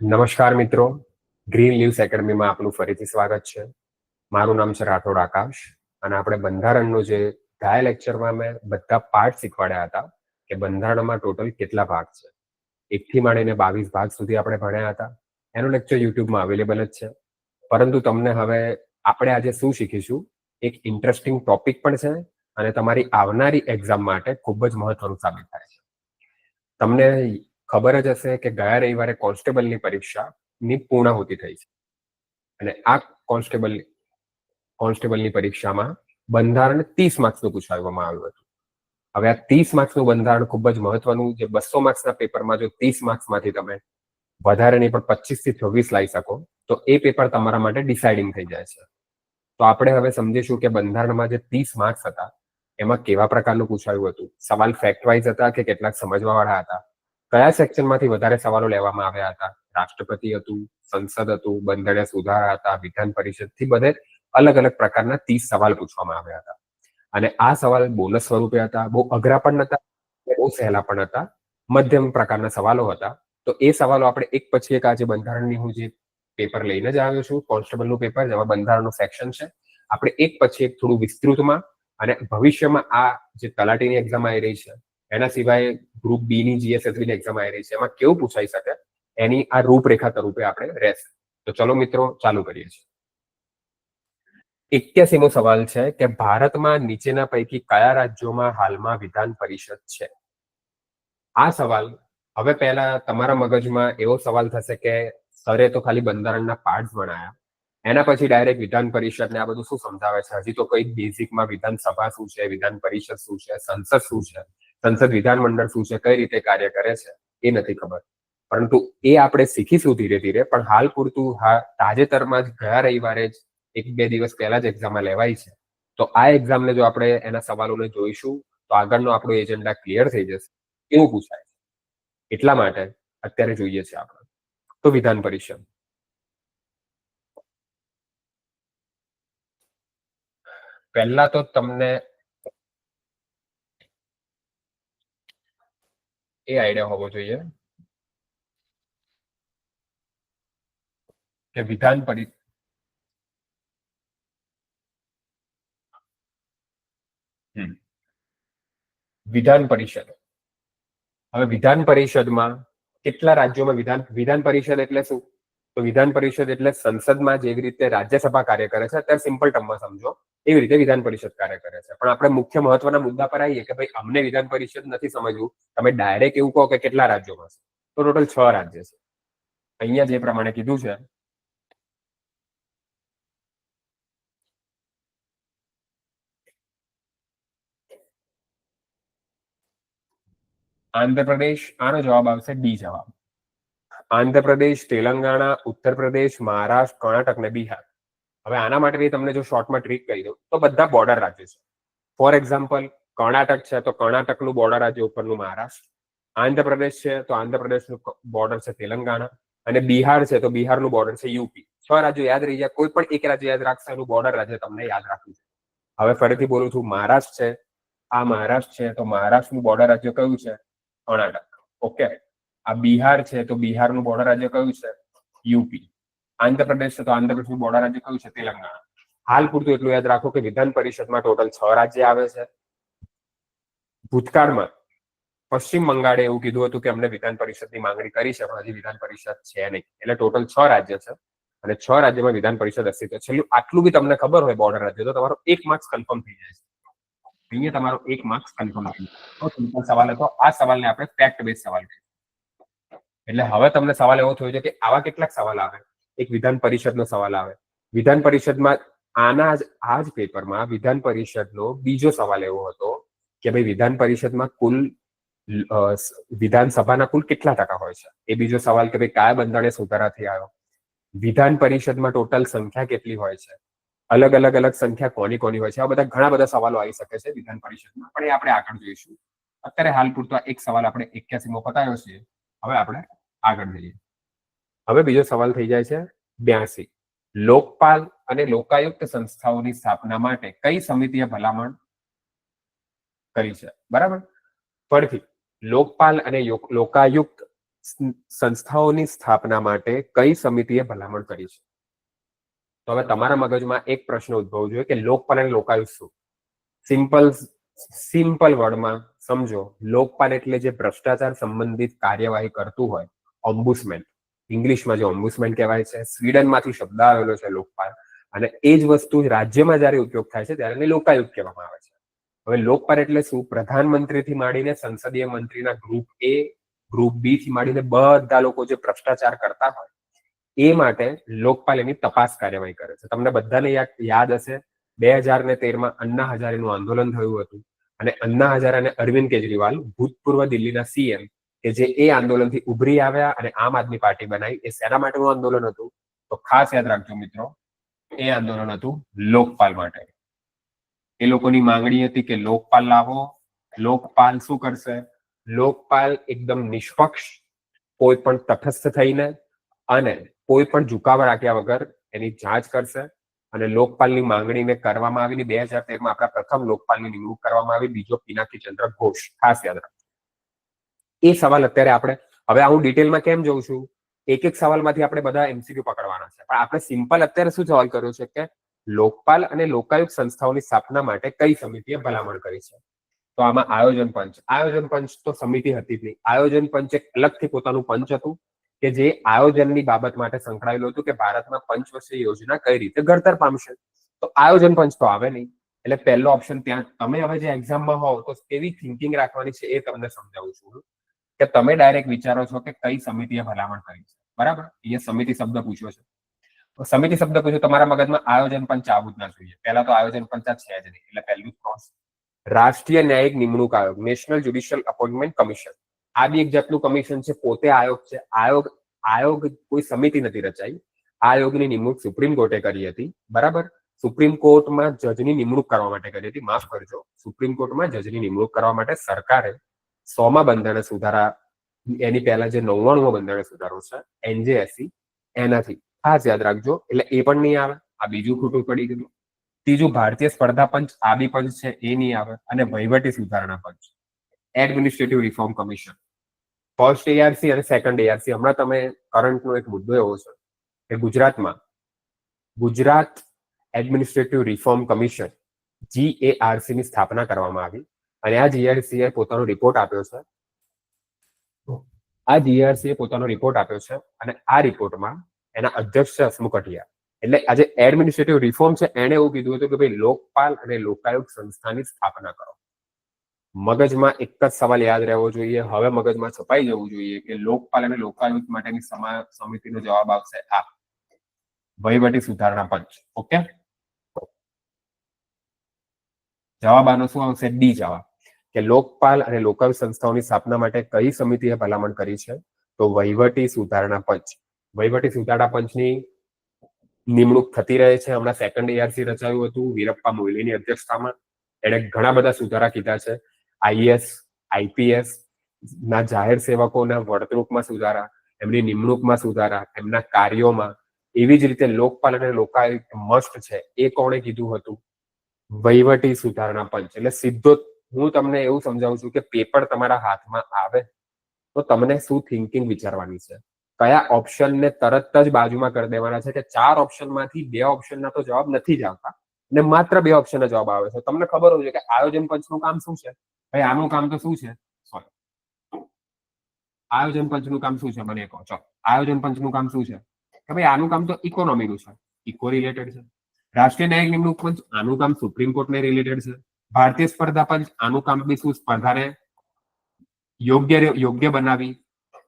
નમસ્કાર મિત્રો, green leaves એકેડમીમાં આપનું ફરીથી સ્વાગત છે. મારું નામ છે રાઠોડ આકાશ અને આપણે બંધારણનું જે ગયા લેક્ચરમાં મેં બધા પાર્ટ શીખવાડ્યા હતા કે બંધારણમાં ટોટલ કેટલા ભાગ છે. 1 થી માંડીને 22 ભાગ સુધી આપણે ભણ્યા હતા. એનો લેક્ચર યુટ્યુબમાં અવેલેબલ જ છે. પરંતુ તમને હવે આપણે આજે શું શીખીશું, એક ઇન્ટરેસ્ટિંગ ટોપિક પણ છે અને તમારી આવનારી એક્ઝામ માટે ખૂબ જ મહત્વનું સાબિત થાય છે. તમને ખબર જ હશે કે ગયા રવિવારે કોન્સ્ટેબલની પરીક્ષાની પૂર્ણાહુતિ થઈ છે અને આ કોન્સ્ટેબલની પરીક્ષામાં બંધારણ 30 માર્ક્સનું પૂછવામાં આવ્યું હતું. હવે આ 30 માર્ક્સનું બંધારણ ખૂબ જ મહત્વનું, જે 200 માર્ક્સના પેપરમાં જો 30 માર્ક્સમાંથી તમે વધારે નહીં પણ 25 થી 26 લાવી શકો તો એ પેપર તમારા માટે ડિસાઇડિંગ થઈ જાય છે. તો આપણે હવે સમજીશું કે બંધારણમાં જે 30 માર્ક્સ હતા એમાં કેવા પ્રકારનું પૂછાયું હતું. સવાલ ફેક્ટ વાઇઝ હતા કે કેટલાક સમજવાવાળા હતા, કયા સેક્શનમાંથી વધારે સવાલો લેવામાં આવ્યા હતા, રાષ્ટ્રપતિ હતું, સંસદ હતું, બંધારણીય સુધારા હતા, વિધાન પરિષદથી બધે અલગ અલગ પ્રકારના 30 સવાલ પૂછવામાં આવ્યા હતા. અને આ સવાલ બોનસ સ્વરૂપે હતા, બહુ અઘરા પણ નતા, બહુ સહેલા પણ હતા, મધ્યમ પ્રકારના સવાલો હતા. તો એ સવાલો આપણે એક પછી એક આજે બંધારણની હું જે પેપર લઈને જ આવ્યો છું, કોન્સ્ટેબલનું પેપર, જેમાં બંધારણનું સેક્શન છે, આપણે એક પછી એક થોડું વિસ્તૃતમાં અને ભવિષ્યમાં આ જે તલાટીની એક્ઝામ આવી રહી છે, એના સિવાય ગ્રુપ બી ની જીએસએસબી ની એક્ઝામ આવી રહી છે, એમાં કેવું પૂછાઈ શકે એની આ રૂપરેખા તરીકે આપણે રહેશે. તો ચલો મિત્રો, ચાલુ કરીએ છીએ. 81મો સવાલ છે કે ભારતમાં નીચેના પૈકી કયા રાજ્યોમાં હાલમાં વિધાન પરિષદ છે? આ સવાલ હવે પહેલા તમારા મગજમાં એવો સવાલ થશે કે સરે તો ખાલી બંધારણના પાર્ટ્સ ભણાયા, એના પછી ડાયરેક્ટ વિધાન પરિષદ ને આ બધું શું સમજાવે છે? હજી તો કઈ બેઝિકમાં વિધાનસભા શું છે, વિધાન પરિષદ શું છે, સંસદ શું છે, સંસદ વિધાનમંડળ શું છે, કઈ રીતે કાર્ય કરે છે એ નથી ખબર. પરંતુ એ આપણે શીખીશું ધીરે ધીરે. પણ હાલ પૂરતું તાજેતરમાં જ ગયા રવિવારે જ 1-2 દિવસ પહેલા જ એક્ઝામમાં લેવાય છે. તો આ એક્ઝામને જો આપણે એના સવાલોને જોઈશું તો આગળનો આપણો એજન્ડા ક્લિયર થઈ જશે. એવું પૂછાય છે. એટલા માટે અત્યારે જોઈએ છે આપણે તો વિધાન પરિષદ. પહેલા તો તમને એ આઈડિયા હોવો જોઈએ કે વિધાન પરિષદ હવે વિધાન પરિષદમાં કેટલા રાજ્યોમાં વિધાન પરિષદ એટલે શું? તો વિધાન પરિષદ એટલે સંસદમાં જેવી રીતે રાજ્યસભા કાર્ય કરે છે, અત્યારે સિમ્પલ ટર્મમાં સમજો, એવી રીતે વિધાન પરિષદ કાર્ય કરે છે. પણ આપણે મુખ્ય મહત્વના મુદ્દા પર આવીએ કે ભાઈ અમને વિધાન પરિષદ નથી સમજવું, તમે ડાયરેક્ટ એવું કહો કે કેટલા રાજ્યોમાં છે, તો ટોટલ 6 રાજ્ય છે. અહીંયા જે પ્રમાણે કીધું છે, આંધ્રપ્રદેશ, આનો જવાબ આવશે ડી જવાબ. આંધ્રપ્રદેશ, તેલંગાણા, ઉત્તર પ્રદેશ, મહારાષ્ટ્ર, કર્ણાટક અને બિહાર. હવે આના માટે તમને જો શોર્ટમાં ટ્રીક કહી દઉં તો બધા બોર્ડર રાજ્યો છે. ફોર એક્ઝામ્પલ, કર્ણાટક છે તો કર્ણાટકનું બોર્ડર રાજ્ય ઉપરનું મહારાષ્ટ્ર, આંધ્રપ્રદેશ છે તો આંધ્રપ્રદેશનું બોર્ડર છે તેલંગાણા, અને બિહાર છે તો બિહારનું બોર્ડર છે યુપી. 6 રાજ્યો યાદ રહી જાય. કોઈ પણ એક રાજ્ય યાદ રાખશે એનું બોર્ડર રાજ્ય તમને યાદ રાખવું છે. હવે ફરીથી બોલું છું, મહારાષ્ટ્ર છે, આ મહારાષ્ટ્ર છે તો મહારાષ્ટ્રનું બોર્ડર રાજ્ય કયું છે? કર્ણાટક. ઓકે. આ બિહાર છે તો બિહારનું બોર્ડર રાજ્ય કયું છે? યુપી. આંધ્રપ્રદેશ છે તો આંધ્રપ્રદેશનું બોર્ડર રાજ્ય કયું છે? તેલંગાણા. હાલ પૂરતું એટલું યાદ રાખો કે વિધાન પરિષદમાં ટોટલ 6 રાજ્ય આવે છે. ભૂતકાળમાં પશ્ચિમ બંગાળે એવું કીધું હતું કે અમને વિધાન પરિષદની માંગણી કરી છે, પણ હજી વિધાન પરિષદ છે નહીં. એટલે ટોટલ 6 રાજ્ય છે અને 6 રાજ્યમાં વિધાન પરિષદ અસ્તિત્વ. છેલ્લું આટલું બી તમને ખબર હોય બોર્ડર રાજ્ય, તો તમારો 1 માર્ક્સ કન્ફર્મ થઈ જાય છે. અહીંયા તમારો 1 માર્ક્સ કન્ફર્મ થઈ જાય. તો સિમ્પલ સવાલ હતો. આ સવાલને આપણે ફેક્ટ બેઝ સવાલ કહીએ. એટલે હવે તમને સવાલ એવો થયો છે કે આવા કેટલાક સવાલ આવે. એક વિધાન પરિષદનો સવાલ આવે. વિધાન પરિષદમાં આ જ પેપરમાં વિધાન પરિષદનો બીજો સવાલ એવો હતો કે ભાઈ વિધાન પરિષદમાં કુલ વિધાનસભાના કુલ કેટલા ટકા હોય છે? એ બીજો સવાલ કે ભાઈ કયા બંધારણીય સુધારાથી આવ્યો? વિધાન પરિષદમાં ટોટલ સંખ્યા કેટલી હોય છે? અલગ અલગ સંખ્યા કોની કોની હોય છે? આ બધા ઘણા બધા સવાલો આવી શકે છે વિધાન પરિષદમાં, પણ એ આપણે આગળ જોઈશું. અત્યારે હાલ પૂરતો એક સવાલ આપણે 81મો પતાવ્યો છે. હવે આપણે આગળ જઈએ. હવે બીજો સવાલ થઈ જાય છે 82. લોકપાલ અને લોકાયુક્ત સંસ્થાઓની સ્થાપના માટે કઈ સમિતિએ ભલામણ કરી છે? બરાબર. ફરીથી લોકપાલ અને લોકાયુક્ત સંસ્થાઓની સ્થાપના માટે કઈ સમિતિએ ભલામણ કરી છે? તો હવે તમારા મગજમાં એક પ્રશ્ન ઉદ્ભવવો જોઈએ કે લોકપાલ અને લોકાયુક્ત શું? સિમ્પલ વર્ડમાં સમજો, લોકપાલ એટલે જે ભ્રષ્ટાચાર સંબંધિત કાર્યવાહી કરતું હોય, ઓમ્બુસમેન, ઇંગ્લિશમાં જે ઓમ્બુસમેન કહેવાય છે, સ્વીડનમાંથી શબ્દ આવેલો છે લોકપાલ, અને એ જ વસ્તુ રાજ્યમાં જ્યારે ઉપયોગ થાય છે ત્યારે એને લોકાયુક્ત કહેવામાં આવે છે. હવે લોકપાલ એટલે શું? પ્રધાનમંત્રીથી માંડીને સંસદીય મંત્રીના ગ્રુપ એ, ગ્રુપ બી થી માંડીને બધા લોકો જે ભ્રષ્ટાચાર કરતા હોય એ માટે લોકપાલ એની તપાસ કાર્યવાહી કરે છે. તમને બધાને યાદ હશે 2013માં અન્ના હઝારેનું આંદોલન થયું હતું, અને અન્ના હઝારે અને અરવિંદ કેજરીવાલ, ભૂતપૂર્વ દિલ્હીના સીએમ, કે જે એ આંદોલનથી ઉભરી આવ્યા અને આમ આદમી પાર્ટી બનાવી. એ શેના માટેનું આંદોલન હતું? તો ખાસ યાદ રાખજો મિત્રો, એ આંદોલન હતું લોકપાલ માટે. એ લોકોની માંગણી હતી કે લોકપાલ લાવો. લોકપાલ શું કરશે? લોકપાલ એકદમ નિષ્પક્ષ, કોઈ પણ તટસ્થ થઈને અને કોઈ પણ ઝુકાવ રાખ્યા વગર એની જાંચ કરશે. અને લોકપાલની માંગણીને કરવામાં આવી. 2013માં આપણા પ્રથમ લોકપાલની નિમણૂક કરવામાં આવી, બીજો પિનાકી ચંદ્ર ઘોષ. ખાસ યાદ રાખો. એ સવાલ અત્યારે આપણે, હવે હું ડિટેલમાં કેમ જોઉં છું, એક એક સવાલમાંથી આપણે બધા એમસીક્યુ પકડવાના છે, પણ આપણે સિમ્પલ અત્યારે શું સવાલ કર્યો છે કે લોકપાલ અને લોકાયુક્ત સંસ્થાઓની સ્થાપના માટે કઈ સમિતિએ ભલામણ કરી છે? તો આમાં આયોજન પંચ તો સમિતિ હતી જ નહીં. આયોજન પંચ એક અલગથી પોતાનું પંચ હતું કે જે આયોજનની બાબત માટે સંકળાયેલું હતું કે ભારતમાં પંચવર્ષીય યોજના કઈ રીતે ઘડતર પામશે. તો આયોજન પંચ તો આવે નહીં. એટલે પહેલો ઓપ્શન ત્યાં. તમે હવે જે એક્ઝામમાં હોવ તો કેવી થિંકિંગ રાખવાની છે એ તમને સમજાવું છું કે તમે ડાયરેક્ટ વિચારો છો કે કઈ સમિતિએ ભલામણ કરી છે, બરાબર? અહીંયા સમિતિ શબ્દ પૂછ્યો છે. સમિતિ શબ્દ પૂછ્યો, તમારા મગજમાં આયોજન પંચ આવવું જ ના જોઈએ. પહેલા તો આયોજન પંચ છે જ નહીં, એટલે પહેલું ક્રોસ. રાષ્ટ્રીય ન્યાયિક નિમણૂક આયોગ, નેશનલ જ્યુડિશિયલ અપોઇન્ટમેન્ટ કમિશન, આ બી એક જાતનું કમિશન છે, પોતે આયોગ છે. આયોગ કોઈ સમિતિ નથી રચાઈ. આયોગની નિમણૂક સુપ્રીમ કોર્ટે કરી હતી, બરાબર? સુપ્રીમ કોર્ટમાં જજની નિમણૂક કરવા માટે કરી હતી. માફ કરજો, સુપ્રીમ કોર્ટમાં જજની નિમણૂક કરવા માટે સરકારે 100મા બંધારણ સુધારા, એની પહેલા જે 99મો બંધારણ સુધારો છે NJ80, એનાથી ખાસ યાદ રાખજો. એટલે એ પણ નહીં આવે, આ બીજું ખોટું પડી ગયું. ત્રીજું ભારતીય સ્પર્ધા પંચ, આ બી પંચ છે, એ નહીં આવે. અને વહીવટી સુધારણા પંચ, administrative reform commission, first ARC અને સેકન્ડ ARC. હમણાં તમે કરંટનો એક મુદ્દો એવો છે કે ગુજરાતમાં Gujarat administrative reform commission GARC ની સ્થાપના કરવામાં આવી, અને આ GARC એ પોતાનો રિપોર્ટ આપ્યો છે. અને આ રિપોર્ટમાં એના અધ્યક્ષ છે હસમુખ અઢિયા. એટલે આજે એડમિનિસ્ટ્રેટિવ રિફોર્મ છે, એને એવું કીધું હતું કે ભાઈ લોકપાલ અને લોકાયુક્ત સંસ્થાની સ્થાપના કરો. મગજમાં એક જ સવાલ યાદ રહેવો જોઈએ, હવે મગજમાં છપાઈ જવું જોઈએ કે લોકપાલ અને લોકાયુક્ત માટેની સમિતિનો જવાબ આવશે આ વહીવટી સુધારણા પંચ. ઓકે, જવાબ આનો શું આવશે? ડી જવાબ. કે લોકપાલ અને લોકાયુક્ત સંસ્થાઓની સ્થાપના માટે કઈ સમિતિએ ભલામણ કરી છે? તો વહીવટી સુધારણા પંચ. વહીવટી સુધારણા પંચની નિમણૂક થતી રહે છે. હમણાં સેકન્ડ ARC રચાયું હતું વીરપ્પા મોઇલીની અધ્યક્ષતામાં. એણે ઘણા બધા સુધારા કીધા છે. IAS IPS ના જાહેર સેવકોના વર્તણૂકમાં સુધારા, એમની નિમણૂકમાં સુધારા, એમના કાર્યોમાં. એવી જ રીતે લોકપાલ અને લોકાયુક્ત મસ્ટ છે, એ કોણે કીધું હતું? વહીવટી સુધારણા પંચ. એટલે સીધો હું તમને એવું સમજાવું છું કે પેપર તમારા હાથમાં આવે તો તમને શું થિંકિંગ વિચારવાની છે, કયા ઓપ્શનને તરત જ બાજુમાં કરી દેવાના છે કે 4 ઓપ્શનમાંથી 2 ઓપ્શનના તો જવાબ નથી જ આવતા ને માત્ર 2 ઓપ્શનના જવાબ આવે છે. તમને ખબર હોય કે આયોજન પંચનું કામ શું છે? ભાઈ આનું કામ તો શું છે? સોરી, આયોજન પંચનું કામ શું છે? મને કહો. ચલો, આયોજન પંચનું કામ શું છે? કે ભાઈ આનું કામ તો ઇકોનોમીનું છે, ઇકો રિલેટેડ છે. રાષ્ટ્રીય ન્યાયિક નિમણૂક પંચ, આનું કામ સુપ્રીમ કોર્ટને રિલેટેડ છે. ભારતીય સ્પર્ધા પંચ, આનું કામ બી શું? સ્પર્ધાને યોગ્ય બનાવી,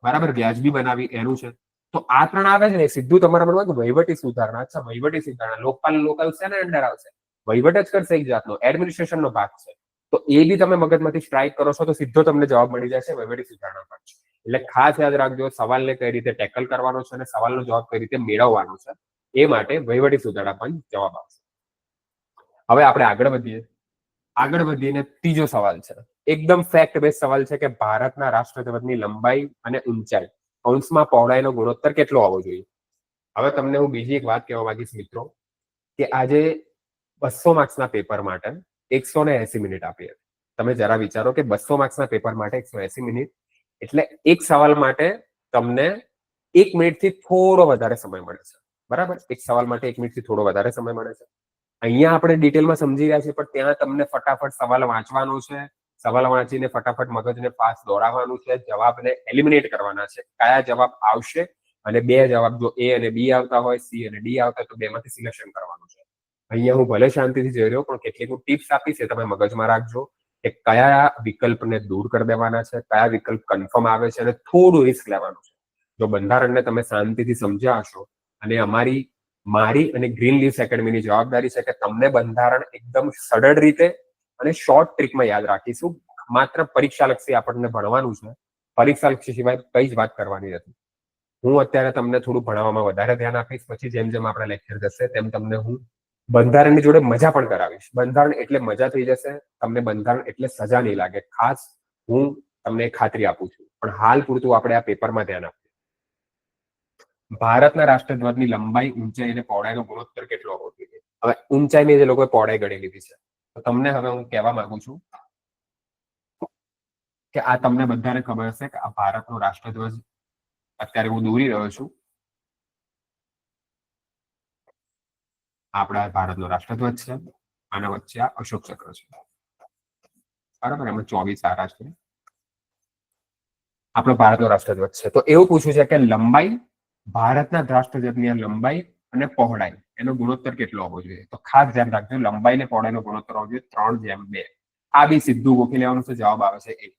બરાબર, વ્યાજબી બનાવી, એનું છે. તો આ 3 આવે છે ને, સીધું તમારા મનમાં વહીવટી સુધારણા. અચ્છા, વહીવટી સુધારણા, લોકપાલ લોકાયુક્ત શેના અંડર આવશે? વહીવટ જ કરશે, એક જાતનો એડમિનિસ્ટ્રેશનનો ભાગ છે. તો એ બી તમે મગજમાંથી સ્ટ્રાઇક કરો છો તો સીધો તમને જવાબ મળી જશે વહીવટી સુધારણા પંચ. એટલે ખાસ યાદ રાખજો, સવાલને કઈ રીતે ટેકલ કરવાનો છે અને સવાલનો જવાબ કઈ રીતે મેળવવાનો છે, એ માટે વહીવટી સુધારણા પંચ જવાબ આવશે. હવે આપણે આગળ વધીને ત્રીજો સવાલ છે, એકદમ ફેક્ટ બેઝ સવાલ છે કે ભારતના રાષ્ટ્રધ્વજની લંબાઈ અને ઊંચાઈ કૌંસમાં પહોળાઈનો ગુણોત્તર કેટલો હોવો જોઈએ? હવે તમને હું બીજી એક વાત કહેવા માંગીશ મિત્રો, કે આજે 200 માર્ક્સના પેપર માટે 180 મિનિટ આપી હતી. તમે જરા વિચારો કે 200 માર્ક્સના પેપર માટે 180 મિનિટ એટલે એક સવાલ માટે તમને 1 મિનિટથી થોડો વધારે સમય મળે છે. બરાબર? એક સવાલ માટે 1 મિનિટથી થોડો વધારે સમય મળે છે. અહીંયા આપણે ડિટેલમાં સમજી રહ્યા છીએ, પણ ત્યાં તમને ફટાફટ સવાલ વાંચવાનો છે. સવાલ વાંચીને ફટાફટ મગજને ફાસ્ટ દોડાવવાનું છે. જવાબને એલિમિનેટ કરવાના છે. કયા જવાબ આવશે અને 2 જવાબ જો A અને B આવતા હોય, C અને D આવતા હોય, તો 2 માંથી સિલેક્શન કરવાનું છે. અહીંયા હું ભલે શાંતિથી જઈ રહ્યો, પણ કેટલીક હું ટિપ્સ આપીશ એ તમે મગજમાં રાખજો કે કયા વિકલ્પને દૂર કરી દેવાના છે, કયા વિકલ્પ કન્ફર્મ આવે છે, અને થોડું રિસ્ક લેવાનું છે. જો બંધારણને તમે શાંતિથી સમજ્યા હશો, અને મારી અને ગ્રીન લીવ્સ એકેડમીની જવાબદારી છે કે તમને બંધારણ એકદમ સરળ રીતે અને શોર્ટ ટ્રીકમાં યાદ રાખીશું. માત્ર પરીક્ષાલક્ષી આપણને ભણવાનું છે, પરીક્ષાલક્ષી સિવાય કઈ જ વાત કરવાની નથી. હું અત્યારે તમને થોડું ભણાવવામાં વધારે ધ્યાન આપીશ, પછી જેમ જેમ આપણે લેક્ચર જશે તેમ તમને હું બંધારણની જોડે મજા પણ કરાવીશ. બંધારણ એટલે મજા થઈ જશે, તમને બંધારણ એટલે સજા નહીં લાગે. ખાસ હું તમને ખાતરી આપું છું. પણ હાલ પૂરતું આપણે આ પેપરમાં ધ્યાન આપીએ. ભારતના રાષ્ટ્રધ્વજની લંબાઈ, ઊંચાઈ અને પહોળાઈનો ગુણોત્તર કેટલો હોવો જોઈએ? હવે ઊંચાઈની જે લોકોએ પહોળાઈ ગણી લીધી છે, તો તમને હવે હું કહેવા માંગુ છું કે આ તમને બધાને ખબર હશે કે આ ભારતનો રાષ્ટ્રધ્વજ અત્યારે હું દોરી રહ્યો છું. આપણા ભારતનો રાષ્ટ્રધ્વજ છે, આના વચ્ચે આ અશોક ચક્ર છે. બરાબર? એમાં 24 તારા છે. આપણો ભારતનો રાષ્ટ્રધ્વજ છે. તો એવું પૂછ્યું છે કે લંબાઈ, ભારતના રાષ્ટ્રધ્વજની લંબાઈ અને પહોળાઈ એનો ગુણોત્તર કેટલો હોવો જોઈએ? તો ખાસ ધ્યાન રાખજો, લંબાઈ અને પહોળાઈનો ગુણોત્તર હોવો જોઈએ 3:2. આ બી સીધું ગોખી લેવાનું છે. જવાબ આવે છે 1.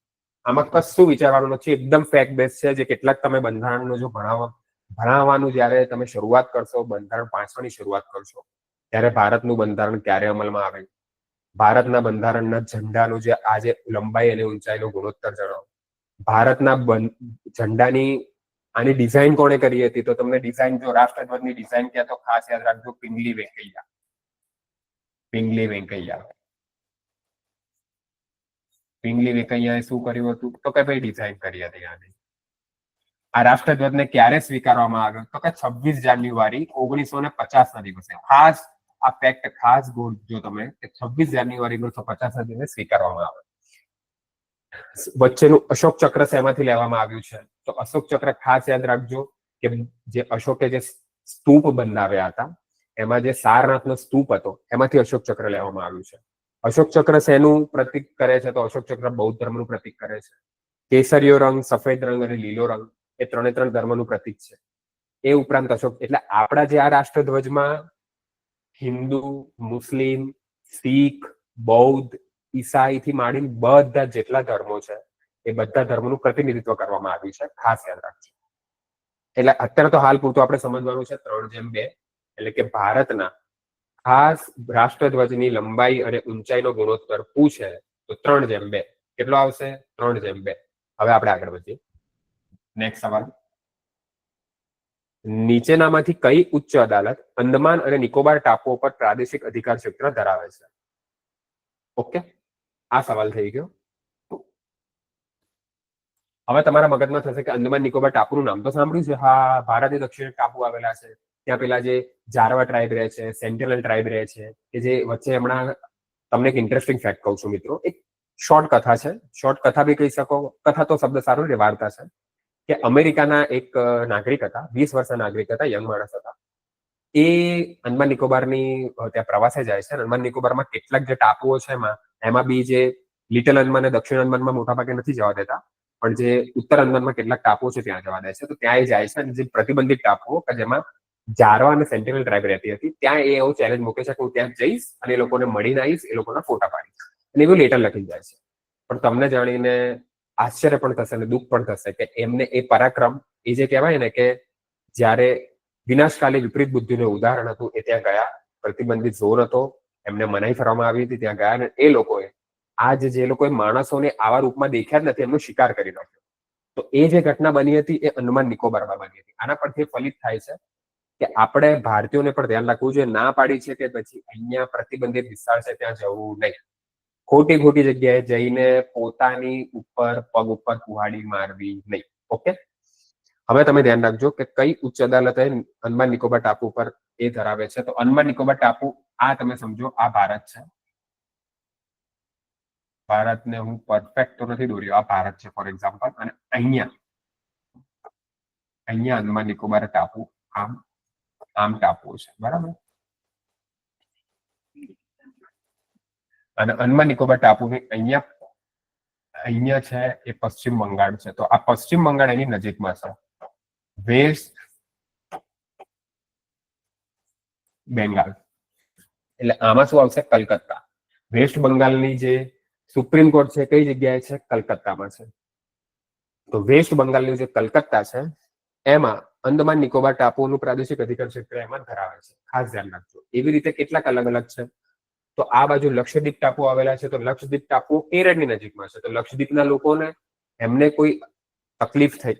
આમાં કશું વિચારવાનું નથી, એકદમ ફેક્ટ બેઝ છે. જે કેટલાક તમે બંધારણનું જો ભણાવવાનું જ્યારે તમે શરૂઆત કરશો, બંધારણ વાંચવાની શરૂઆત કરશો, ત્યારે ભારતનું બંધારણ ક્યારે અમલમાં આવે, ભારતના બંધારણના ઝંડાનું જે આજે લંબાઈ અને ઊંચાઈનો ગુણોત્તર જણાવો, ભારતના ઝંડાની આની ડિઝાઇન કોણે કરી હતી? તો તમને ડિઝાઇન, જો રાષ્ટ્રધ્વજની ડિઝાઇન ક્યાં, તો ખાસ યાદ રાખજો, પિંગલી વેંકૈયા. પિંગલી વેંકૈયાએ શું કર્યું હતું? તો કે ભાઈ ડિઝાઇન કરી હતી આની. આ રાષ્ટ્રધ્વજને ક્યારે સ્વીકારવામાં આવ્યો? તો કે 26 જાન્યુઆરી 1950 ના દિવસે. ખાસ આ ફેક્ટ ખાસ ગોળજો તમે કે 26 જાન્યુઆરી 1950 ના દિવસે સ્વીકારવામાં આવ્યો. વચ્ચેનું અશોક ચક્ર શેમાંથી લેવામાં આવ્યું છે? તો અશોક ચક્ર ખાસ યાદ રાખજો કે જે અશોકે જે સ્તૂપ બંધાવ્યા હતા, એમાં જે સારનાથનો સ્તૂપ હતો, એમાંથી અશોક ચક્ર લેવામાં આવ્યું છે. અશોક ચક્ર શેનું પ્રતીક કરે છે? તો અશોક ચક્ર બૌદ્ધ ધર્મનું પ્રતીક કરે છે. કેસરીયો રંગ, સફેદ રંગ અને લીલો રંગ એ 3 ધર્મનું પ્રતીક છે. એ ઉપરાંત અશોક, એટલે આપણા જે આ રાષ્ટ્રધ્વજમાં હિન્દુ, મુસ્લિમ, શીખ, બૌદ્ધ, ઈસાઈથી માંડીને બધા જેટલા ધર્મો છે, એ બધા ધર્મોનું પ્રતિનિધિત્વ કરવામાં આવ્યું છે. ખાસ યાદ રાખજો. એટલે અત્યારે તો હાલ પૂરતું આપણે સમજવાનું છે 3:2, એટલે કે ભારતના ખાસ રાષ્ટ્રધ્વજની લંબાઈ અને ઊંચાઈનો ગુણોત્તર પૂછે તો 3:2. કેટલો આવશે? 3:2. હવે આપણે આગળ વધીએ. નેક્સ્ટ સવાલ, નીચેનામાંથી કઈ ઉચ્ચ અદાલત અંદમાન અને નિકોબાર ટાપુઓ પર પ્રાદેશિક અધિકાર ક્ષેત્ર ધરાવે છે? ઓકે, આ સવાલ થઈ ગયો. હવે તમારા મગજમાં થશે કે અંદમાન નિકોબાર ટાપુનું નામ તો સાંભળ્યું છે. હા, ભારતની દક્ષિણ ટાપુ આવેલા છે. ત્યાં પેલા જે જારવા ટ્રાઇબ રહે છે, સેન્ટિનલ ટ્રાઇબ રહે છે, કે જે વચ્ચે હમણાં તમને એક ઇન્ટરેસ્ટિંગ ફેક્ટ કહું છું મિત્રો. એક શોર્ટ કથા છે, શોર્ટ કથા બી કહી શકો, કથા તો શબ્દ સારો ને, વાર્તા છે. કે અમેરિકાના એક નાગરિક હતા, 20 વર્ષના નાગરિક હતા, યંગ માણસ હતા. એ અંદમાન નિકોબારની ત્યાં પ્રવાસે જાય છે. અંદમાન નિકોબારમાં કેટલાક જે ટાપુઓ છે એમાં બી જે લિટલ અંદમાન અને દક્ષિણ અંદમાનમાં મોટા ભાગે નથી જવા દેતા, પણ જે ઉત્તર અંદમાનમાં કેટલાક ટાપુઓ છે ત્યાં જવા દે છે. તો ત્યાં એ જાય છે, અને જે પ્રતિબંધિત ટાપુઓ કે જેમાં જારવા અને સેન્ટિનલ ટ્રાઇબ રહેતી હતી, ત્યાં એ એવું ચેલેન્જ મૂકે છે કે હું ત્યાં જઈશ અને એ લોકોને મળીને આવીશ, એ લોકોના ફોટા પાડીશ, અને એવું લેટર લખી જાય છે. પણ તમને જાણીને આશ્ચર્ય પણ થશે અને દુઃખ પણ થશે કે એમને એ પરાક્રમ, એ જે કહેવાય ને કે જ્યારે વિનાશકાલી વિપરીત બુદ્ધિનું ઉદાહરણ હતું, એ ત્યાં ગયા. પ્રતિબંધિત ઝોન હતો, એમને મનાઈ કરવામાં આવી હતી, ત્યાં ગયા, અને એ લોકોએ આજ જે લોકોએ માણસોને આવા રૂપમાં દેખ્યા જ નથી, એમનો શિકાર કરી નાખ્યો. તો એ જે ઘટના બની હતી એ અંદમાન નિકોબારમાં બની હતી. આના પરથી ફલિત થાય છે કે આપણે ભારતીયોને પણ ધ્યાન રાખવું જોઈએ. ના પાડી છે કે પછી અહીંયા પ્રતિબંધિત વિસ્તાર છે ત્યાં જવું નહીં. ખોટી જગ્યાએ જઈને પોતાની ઉપર પગ ઉપર કુહાડી મારવી નહીં. ઓકે, હવે તમે ધ્યાન રાખજો કે કઈ ઉચ્ચ અદાલતે અંદમાન નિકોબાર ટાપુ પર એ ધરાવે છે. તો અંદમાન નિકોબાર ટાપુ, આ તમે સમજો, આ ભારત છે. ભારતને હું પરફેક્ટ તો નથી દોર્યો, આ ભારત છે ફોર એક્ઝામ્પલ, અને અહીંયા અહીંયા અંદમાન નિકોબાર ટાપુ આમ આમ ટાપુ છે, બરાબર. અને અંદમાન નિકોબાર ટાપુની અહીંયા છે એ પશ્ચિમ બંગાળ છે. તો આ પશ્ચિમ બંગાળ એની નજીકમાં છે. વેસ્ટ બેંગાલ એટલે આમાં શું આવશે? કલકત્તા. વેસ્ટ બંગાળની જે સુપ્રીમ કોર્ટ છે કઈ જગ્યાએ છે? કલકત્તામાં છે. તો વેસ્ટ બંગાળનું જે કલકત્તા છે એમાં અંદમાન નિકોબાર ટાપુઓનું પ્રાદેશિક અધિકાર ક્ષેત્ર એમાં ધરાવે છે. ખાસ ધ્યાન રાખજો. એવી રીતે કેટલાક અલગ અલગ છે. તો આ બાજુ લક્ષદ્વીપ ટાપુ આવેલા છે. તો લક્ષદ્વીપ ટાપુ કેરળની નજીકમાં છે. તો લક્ષદ્વીપના લોકોને એમને કોઈ તકલીફ થઈ,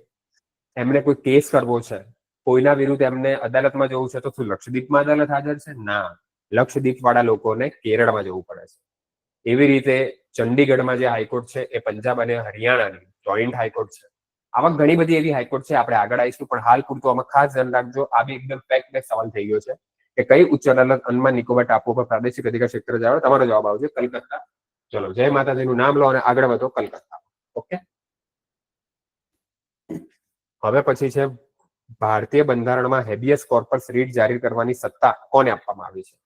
એમને કોઈ કેસ કરવો છે, કોઈના વિરુદ્ધ એમને અદાલતમાં જવું છે, તો શું લક્ષદ્વીપમાં અદાલત હાજર છે? ના, લક્ષદ્વીપ વાળા લોકોને કેરળમાં જવું પડે છે. એવી રીતે ચંડીગઢમાં જે હાઈકોર્ટ છે એ પંજાબ અને હરિયાણાની જોઈન્ટ હાઈકોર્ટ છે. આમાં ઘણી બધી એવી હાઈકોર્ટ છે, આપણે આગળ આવીશું, પણ હાલ પૂરતું આમાં ખાસ ધ્યાન રાખજો. આ બી એકદમ ફેક્ટ બેઝ સવાલ થઈ ગયો છે કે કઈ ઉચ્ચ અદાલત અંદમાન નિકોબાર ટાપુ પર પ્રાદેશિક અધિકાર ક્ષેત્ર ધરાવે? તમારો જવાબ આવશે કલકત્તા. ચલો, જય માતાજીનું નામ લો અને આગળ વધો કલકત્તા. ઓકે, હવે પછી છે ભારતીય બંધારણમાં હેબિયસ કોર્પસ રીટ જારી કરવાની સત્તા કોને આપવામાં આવી છે?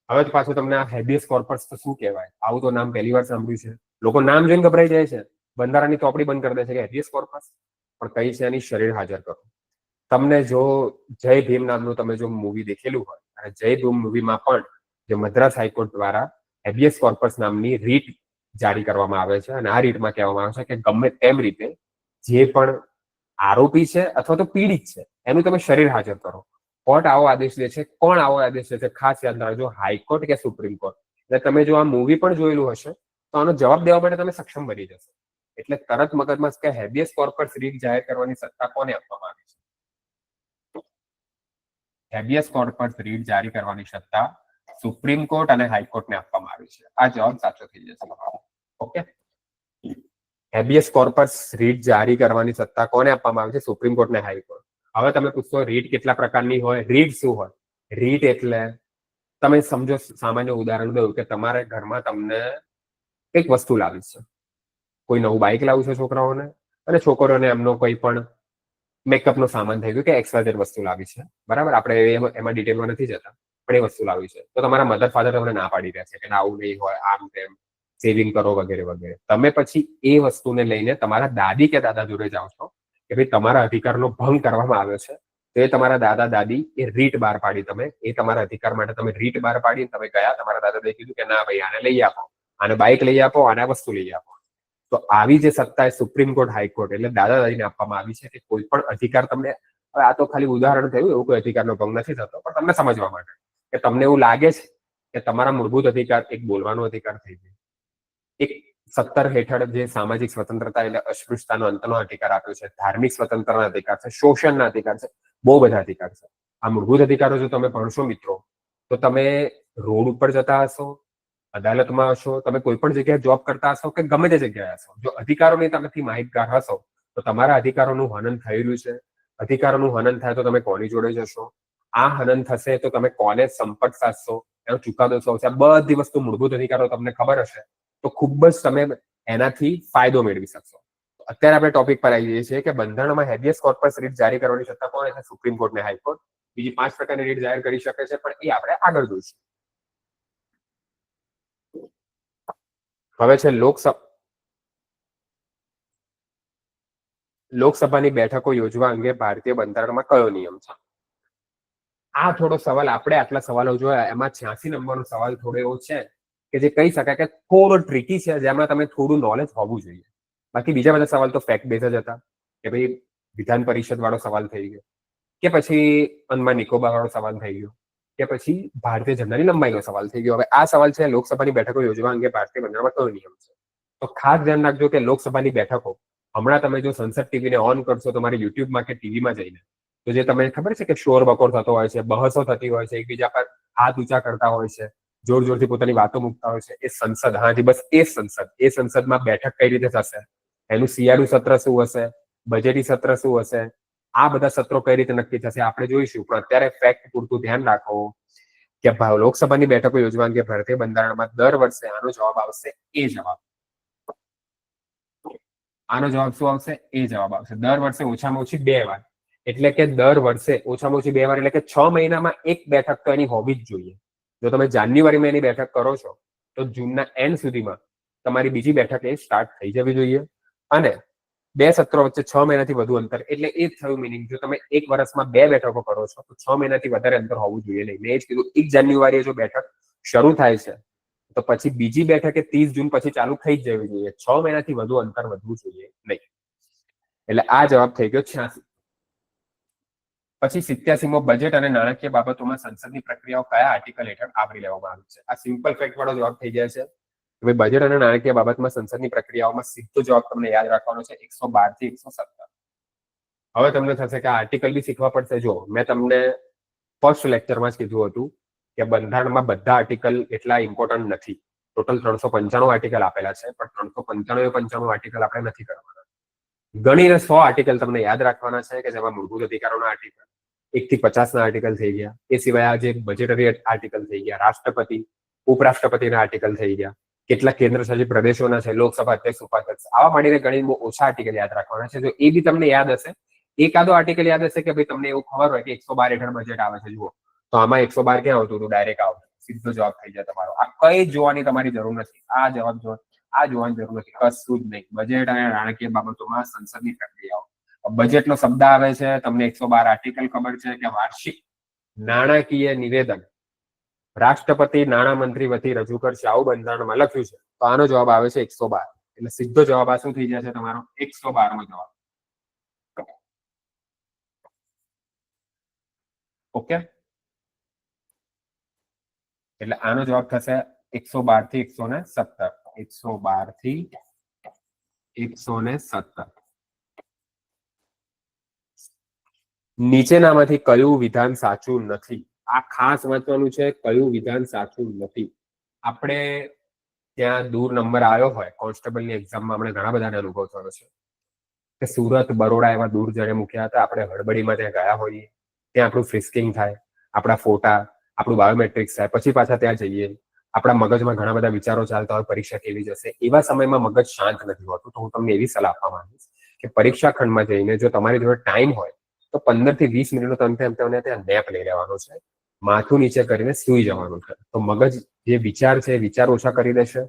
હવે પાછું તમને આ હેબિયસ કોર્પસ તો શું કહેવાય? આવું તો નામ પહેલી વાર સાંભળ્યું છે. લોકો નામ જોઈને ગભરાઈ જાય છે, બંધારણની ચોપડી બંધ કરી દે છે કે હેબિયસ કોર્પસ, પણ કઈ છે એની શરીર હાજર કરો. તમને જો જય ભીમ નામનું તમે જો મૂવી દેખેલું હોય, અને જય ભીમ મૂવીમાં પણ જે મદ્રાસ હાઈકોર્ટ દ્વારા હેબિયસ કોર્પસ નામની રીટ જારી કરવામાં આવે છે. અને આ રીટમાં કહેવામાં આવે છે કે ગમે તેમ રીતે જે પણ આરોપી છે અથવા તો પીડિત છે એનું તમે શરીર હાજર કરો. કોર્ટ આવો આદેશ દે છે. કોણ આવો આદેશ દે છે? ખાસ યાદ રાખજો, હાઈકોર્ટ કે સુપ્રીમ કોર્ટ. એટલે તમે જો આ મૂવી પણ જોયેલું હશે તો આનો જવાબ દેવા માટે તમે સક્ષમ બની જશો. એટલે તરત મગજમાં કે હેબિયસ કોર્પસ રીટ જાહેર કરવાની સત્તા કોને આપવામાં આવી છે? હેબિયસ કોર્પસ રીટ જારી કરવાની સત્તા સુપ્રીમ કોર્ટ અને હાઈકોર્ટને આપવામાં આવી છે. આ જવાબ સાચો થઈ જશે. ઓકે, હેબિયસ કોર્પસ રીટ જારી કરવાની સત્તા કોને આપવામાં આવે છે? સુપ્રીમ કોર્ટ ને હાઈકોર્ટ. હવે તમે પૂછશો રીટ કેટલા પ્રકારની હોય? રીટ શું હોય? રીટ એટલે તમે સમજો, સામાન્ય ઉદાહરણ દઉં કે તમારા ઘરમાં તમને એક વસ્તુ લાવી છે. કોઈ નવું બાઇક લાવ્યું છે છોકરાઓને, અને છોકરીઓને એમનો કોઈ પણ મેકઅપનો સામાન થઈ ગયું કે XYZ વસ્તુ લાવી છે, બરાબર. આપણે એમાં ડિટેલમાં નથી જતા, પણ એ વસ્તુ લાવી છે. તો તમારા મધર ફાધર તમને ના પાડી રહ્યા છે કે આવું નહીં હોય, આમ તેમ, સેવિંગ કરો વગેરે વગેરે. તમે પછી એ વસ્તુને લઈને તમારા દાદી કે દાદા જોડે જાઓ છો કે ભાઈ તમારા અધિકારનો ભંગ કરવામાં આવ્યો છે. તો એ તમારા દાદા દાદી એ રીટ બહાર પાડી, તમે એ તમારા અધિકાર માટે તમે રીટ બહાર પાડી, તમે ગયા, તમારા દાદા દાદી કીધું કે ના ભાઈ આને લઈ આપો, આને બાઇક લઈ આપો, આને વસ્તુ લઈ આપો. તો આવી જે સત્તા એ સુપ્રીમ કોર્ટ, હાઈકોર્ટ એટલે દાદા દાદીને આપવામાં આવી છે કે કોઈ પણ અધિકાર તમને, હવે આ તો ખાલી ઉદાહરણ થયું, એવું કોઈ અધિકારનો ભંગ નથી થતો, પણ તમને સમજવા માટે કે તમને એવું લાગે છે કે તમારા મૂળભૂત અધિકાર, એક બોલવાનો અધિકાર થઈ ગયો, એક 17 હેઠળ જે સામાજિક સ્વતંત્રતા એટલે અસ્પૃશ્યતાનો અંતનો અધિકાર આપ્યો છે, ધાર્મિક સ્વતંત્રતાના અધિકાર છે, શોષણના અધિકાર છે, બહુ બધા અધિકાર છે. આ મૂળભૂત અધિકારો જો તમે ભણશો મિત્રો, તો તમે રોડ ઉપર જતા હશો, અદાલતમાં હશો, તમે કોઈ પણ જગ્યાએ જોબ કરતા હશો કે ગમે તે જગ્યાએ હશો, જો અધિકારોની તમેથી માહિતગાર હશો તો તમારા અધિકારોનું હનન થયેલું છે. અધિકારોનું હનન થાય તો તમે કોની જોડે જશો? આ હનન થશે તો તમે કોને સંપર્ક સાધશો? એનો ચુકાદો શું આવશે? આ બધી વસ્તુ, મૂળભૂત અધિકારો તમને ખબર હશે તો ખૂબ જ તમે એનાથી ફાયદો મેળવી શકશો. અત્યારે આપણે ટોપિક પર આવી જઈએ છીએ કે બંધારણમાં હેબિયસ કોર્પસ રીટ જારી કરવાની સત્તા કોને છે? સુપ્રીમ કોર્ટ ને હાઈકોર્ટ. બીજી 5 પ્રકારની રીટ જાહેર કરી શકે છે, પણ એ આપણે આગળ જોઈશું. હવે છે લોકસભાની બેઠકો યોજવા અંગે ભારતીય બંધારણમાં કયો નિયમ છે? આ થોડો સવાલ, આપણે આટલા સવાલો જોયા, એમાં 86 નંબરનો સવાલ થોડો એવો છે કે જે કહી શકાય કે થોડો ટ્રિકી છે, જેમાં તમે થોડું નોલેજ હોવું જોઈએ. બાકી બીજા બધા સવાલ તો ફેક્ટ બેઝ જ હતા કે ભાઈ વિધાન પરિષદ વાળો સવાલ થઈ ગયો, કે પછી અંદમાન નિકોબાર વાળો સવાલ થઈ ગયો, કે પછી ભારતીય ઝંડાની લંબાઈનો સવાલ થઈ ગયો. હવે આ સવાલ છે લોકસભાની બેઠકો યોજવા અંગે ભારતીય બંધારણમાં કયો નિયમ છે? તો ખાસ ધ્યાન રાખજો કે લોકસભાની બેઠકો, હમણાં તમે જો સંસદ ટીવીને ઓન કરશો તમારી યુટ્યુબમાં કે ટીવીમાં જઈને, તો જે તમને ખબર છે કે શોર બકોર થતો હોય છે, બહસો થતી હોય છે, એકબીજા પર હાથ ઊંચા કરતા હોય છે, જોર જોરથી પોતાની વાતો મૂકતા હોય છે, એ સંસદ, હાજી બસ એ સંસદ, એ સંસદમાં બેઠક કઈ રીતે થશે, એનું શિયાળુ સત્ર શું હશે, બજેટી સત્ર શું હશે, આ બધા સત્રો કઈ રીતે નક્કી થશે આપણે જોઈશું. પણ અત્યારે ફેક્ટ પૂરતું ધ્યાન રાખો કે લોકસભાની બેઠકો યોજવા અંગે ભારતીય બંધારણમાં દર વર્ષે આનો જવાબ આવશે એ જવાબ. આનો જવાબ શું આવશે? એ જવાબ આવશે. દર વર્ષે ઓછામાં ઓછી 2 વાર એટલે કે દર વર્ષે ઓછામાં ઓછી 2 વાર, એટલે કે 6 મહિનામાં એક બેઠક તો એની હોવી જ જોઈએ. જો તમે જાન્યુઆરીમાં એની બેઠક કરો છો તો જૂનના એન્ડ સુધીમાં તમારી બીજી બેઠક એ સ્ટાર્ટ થઈ જવી જોઈએ. અને 2 સત્રો વચ્ચે 6 મહિનાથી વધુ અંતર, એટલે એ જ થયું મિનિંગ. જો તમે એક વર્ષમાં 2 બેઠકો કરો છો તો 6 મહિનાથી વધારે અંતર હોવું જોઈએ નહીં. મેં એ જ કીધું, 1 જાન્યુઆરીએ જો બેઠક શરૂ થાય છે તો પછી બીજી બેઠક એ 30 જૂન પછી ચાલુ થઈ જ જવી જોઈએ. 6 મહિનાથી વધુ અંતર વધવું જોઈએ નહીં. એટલે આ જવાબ થઈ ગયો 86. પછી 87મો, બજેટ અને નાણાકીય બાબતોમાં સંસદની પ્રક્રિયાઓ કયા આર્ટિકલ હેઠળ આવરી લેવામાં આવી છે? આ સિમ્પલ ફેક્ટ વાળો જવાબ થઈ જાય છે. હવે બજેટ અને નાણાકીય બાબતમાં સંસદની પ્રક્રિયાઓમાં સીધો જવાબ તમને યાદ રાખવાનો છે 112 થી 117. હવે તમને થશે કે આ આર્ટિકલ બી શીખવા પડશે. જો મેં તમને ફર્સ્ટ લેક્ચરમાં જ કીધું હતું કે બંધારણમાં બધા આર્ટિકલ એટલા ઇમ્પોર્ટન્ટ નથી. ટોટલ 395 આર્ટિકલ આપેલા છે, પણ 395 આર્ટિકલ આપણે નથી કરવાના. ગણીને 100 આર્ટિકલ તમને યાદ રાખવાના છે, કે જેમાં મૂળભૂત અધિકારોના આર્ટિકલ 1 થી 50 ના આર્ટિકલ થઈ ગયા. એ સિવાય આ જે બજેટરી આર્ટિકલ થઈ ગયા, રાષ્ટ્રપતિ ઉપરાષ્ટ્રપતિના આર્ટિકલ થઈ ગયા, કેટલા કેન્દ્ર શાસિત પ્રદેશોના છે, લોકસભા અધ્યક્ષ ઉપાધ્યક્ષ, આવા માંડીને ઘણી બહુ ઓછા આર્ટિકલ યાદ રાખવાના છે. જો એ બી તમને યાદ હશે, એકાદો આર્ટિકલ યાદ હશે કે ભાઈ તમને એવું ખબર હોય કે 112 હેઠળ બજેટ આવે છે, જુઓ તો આમાં 112 ક્યાં આવતું હતું? ડાયરેક્ટ આવતું. સીધો જવાબ થઈ જાય તમારો. આ કઈ જોવાની તમારી જરૂર નથી. આ જવાબ જો આ જોવાની જરૂર નથી, કશું જ નહીં. બજેટ અને નાણાકીય બાબતોમાં સંસદની પ્રક્રિયાઓ. બજેટનો શબ્દ આવે છે, તમને 112 આર્ટિકલ ખબર છે કે વાર્ષિક નાણાકીય નિવેદન રાષ્ટ્રપતિ નાણામંત્રી વતી રજૂ કરશે, આવું બંધારણમાં લખ્યું છે. તો આનો જવાબ આવે છે 112. એટલે સીધો જવાબ આ શું થઈ જશે તમારો? 112 નો જવાબ. ઓકે, એટલે આનો જવાબ થશે 112 થી 117. 112 થી 117. નીચેનામાંથી કયું વિધાન સાચું નથી? આ ખાસ વાંચવાનું છે, કયું વિધાન સાચું નથી. આપણે ત્યાં દૂર નંબર આવ્યો હોય કોન્સ્ટેબલની એક્ઝામમાં, આપણે ઘણા બધાને અનુભવ થયો છે કે સુરત, બરોડા એવા દૂર જયારે મૂક્યા હતા, આપણે હડબડીમાં ત્યાં ગયા હોઈએ, ત્યાં આપણું ફ્રિસ્કિંગ થાય, આપણા ફોટા, આપણું બાયોમેટ્રિક્સ થાય, પછી પાછા ત્યાં જઈએ, આપણા મગજમાં ઘણા બધા વિચારો ચાલતા હોય, પરીક્ષા કેવી જશે. એવા સમયમાં મગજ શાંત નથી હોતું. તો હું તમને એવી સલાહ આપવા માંગીશ કે પરીક્ષા ખંડમાં જઈને જો તમારી જોડે ટાઈમ હોય તો 15 થી 20 મિનિટનો તમને ત્યાં નેપ લઈ લેવાનો છે, માથું નીચે કરીને સૂઈ જવાનું છે. તો મગજ જે વિચાર છે, વિચાર ઓછા કરી દેશે,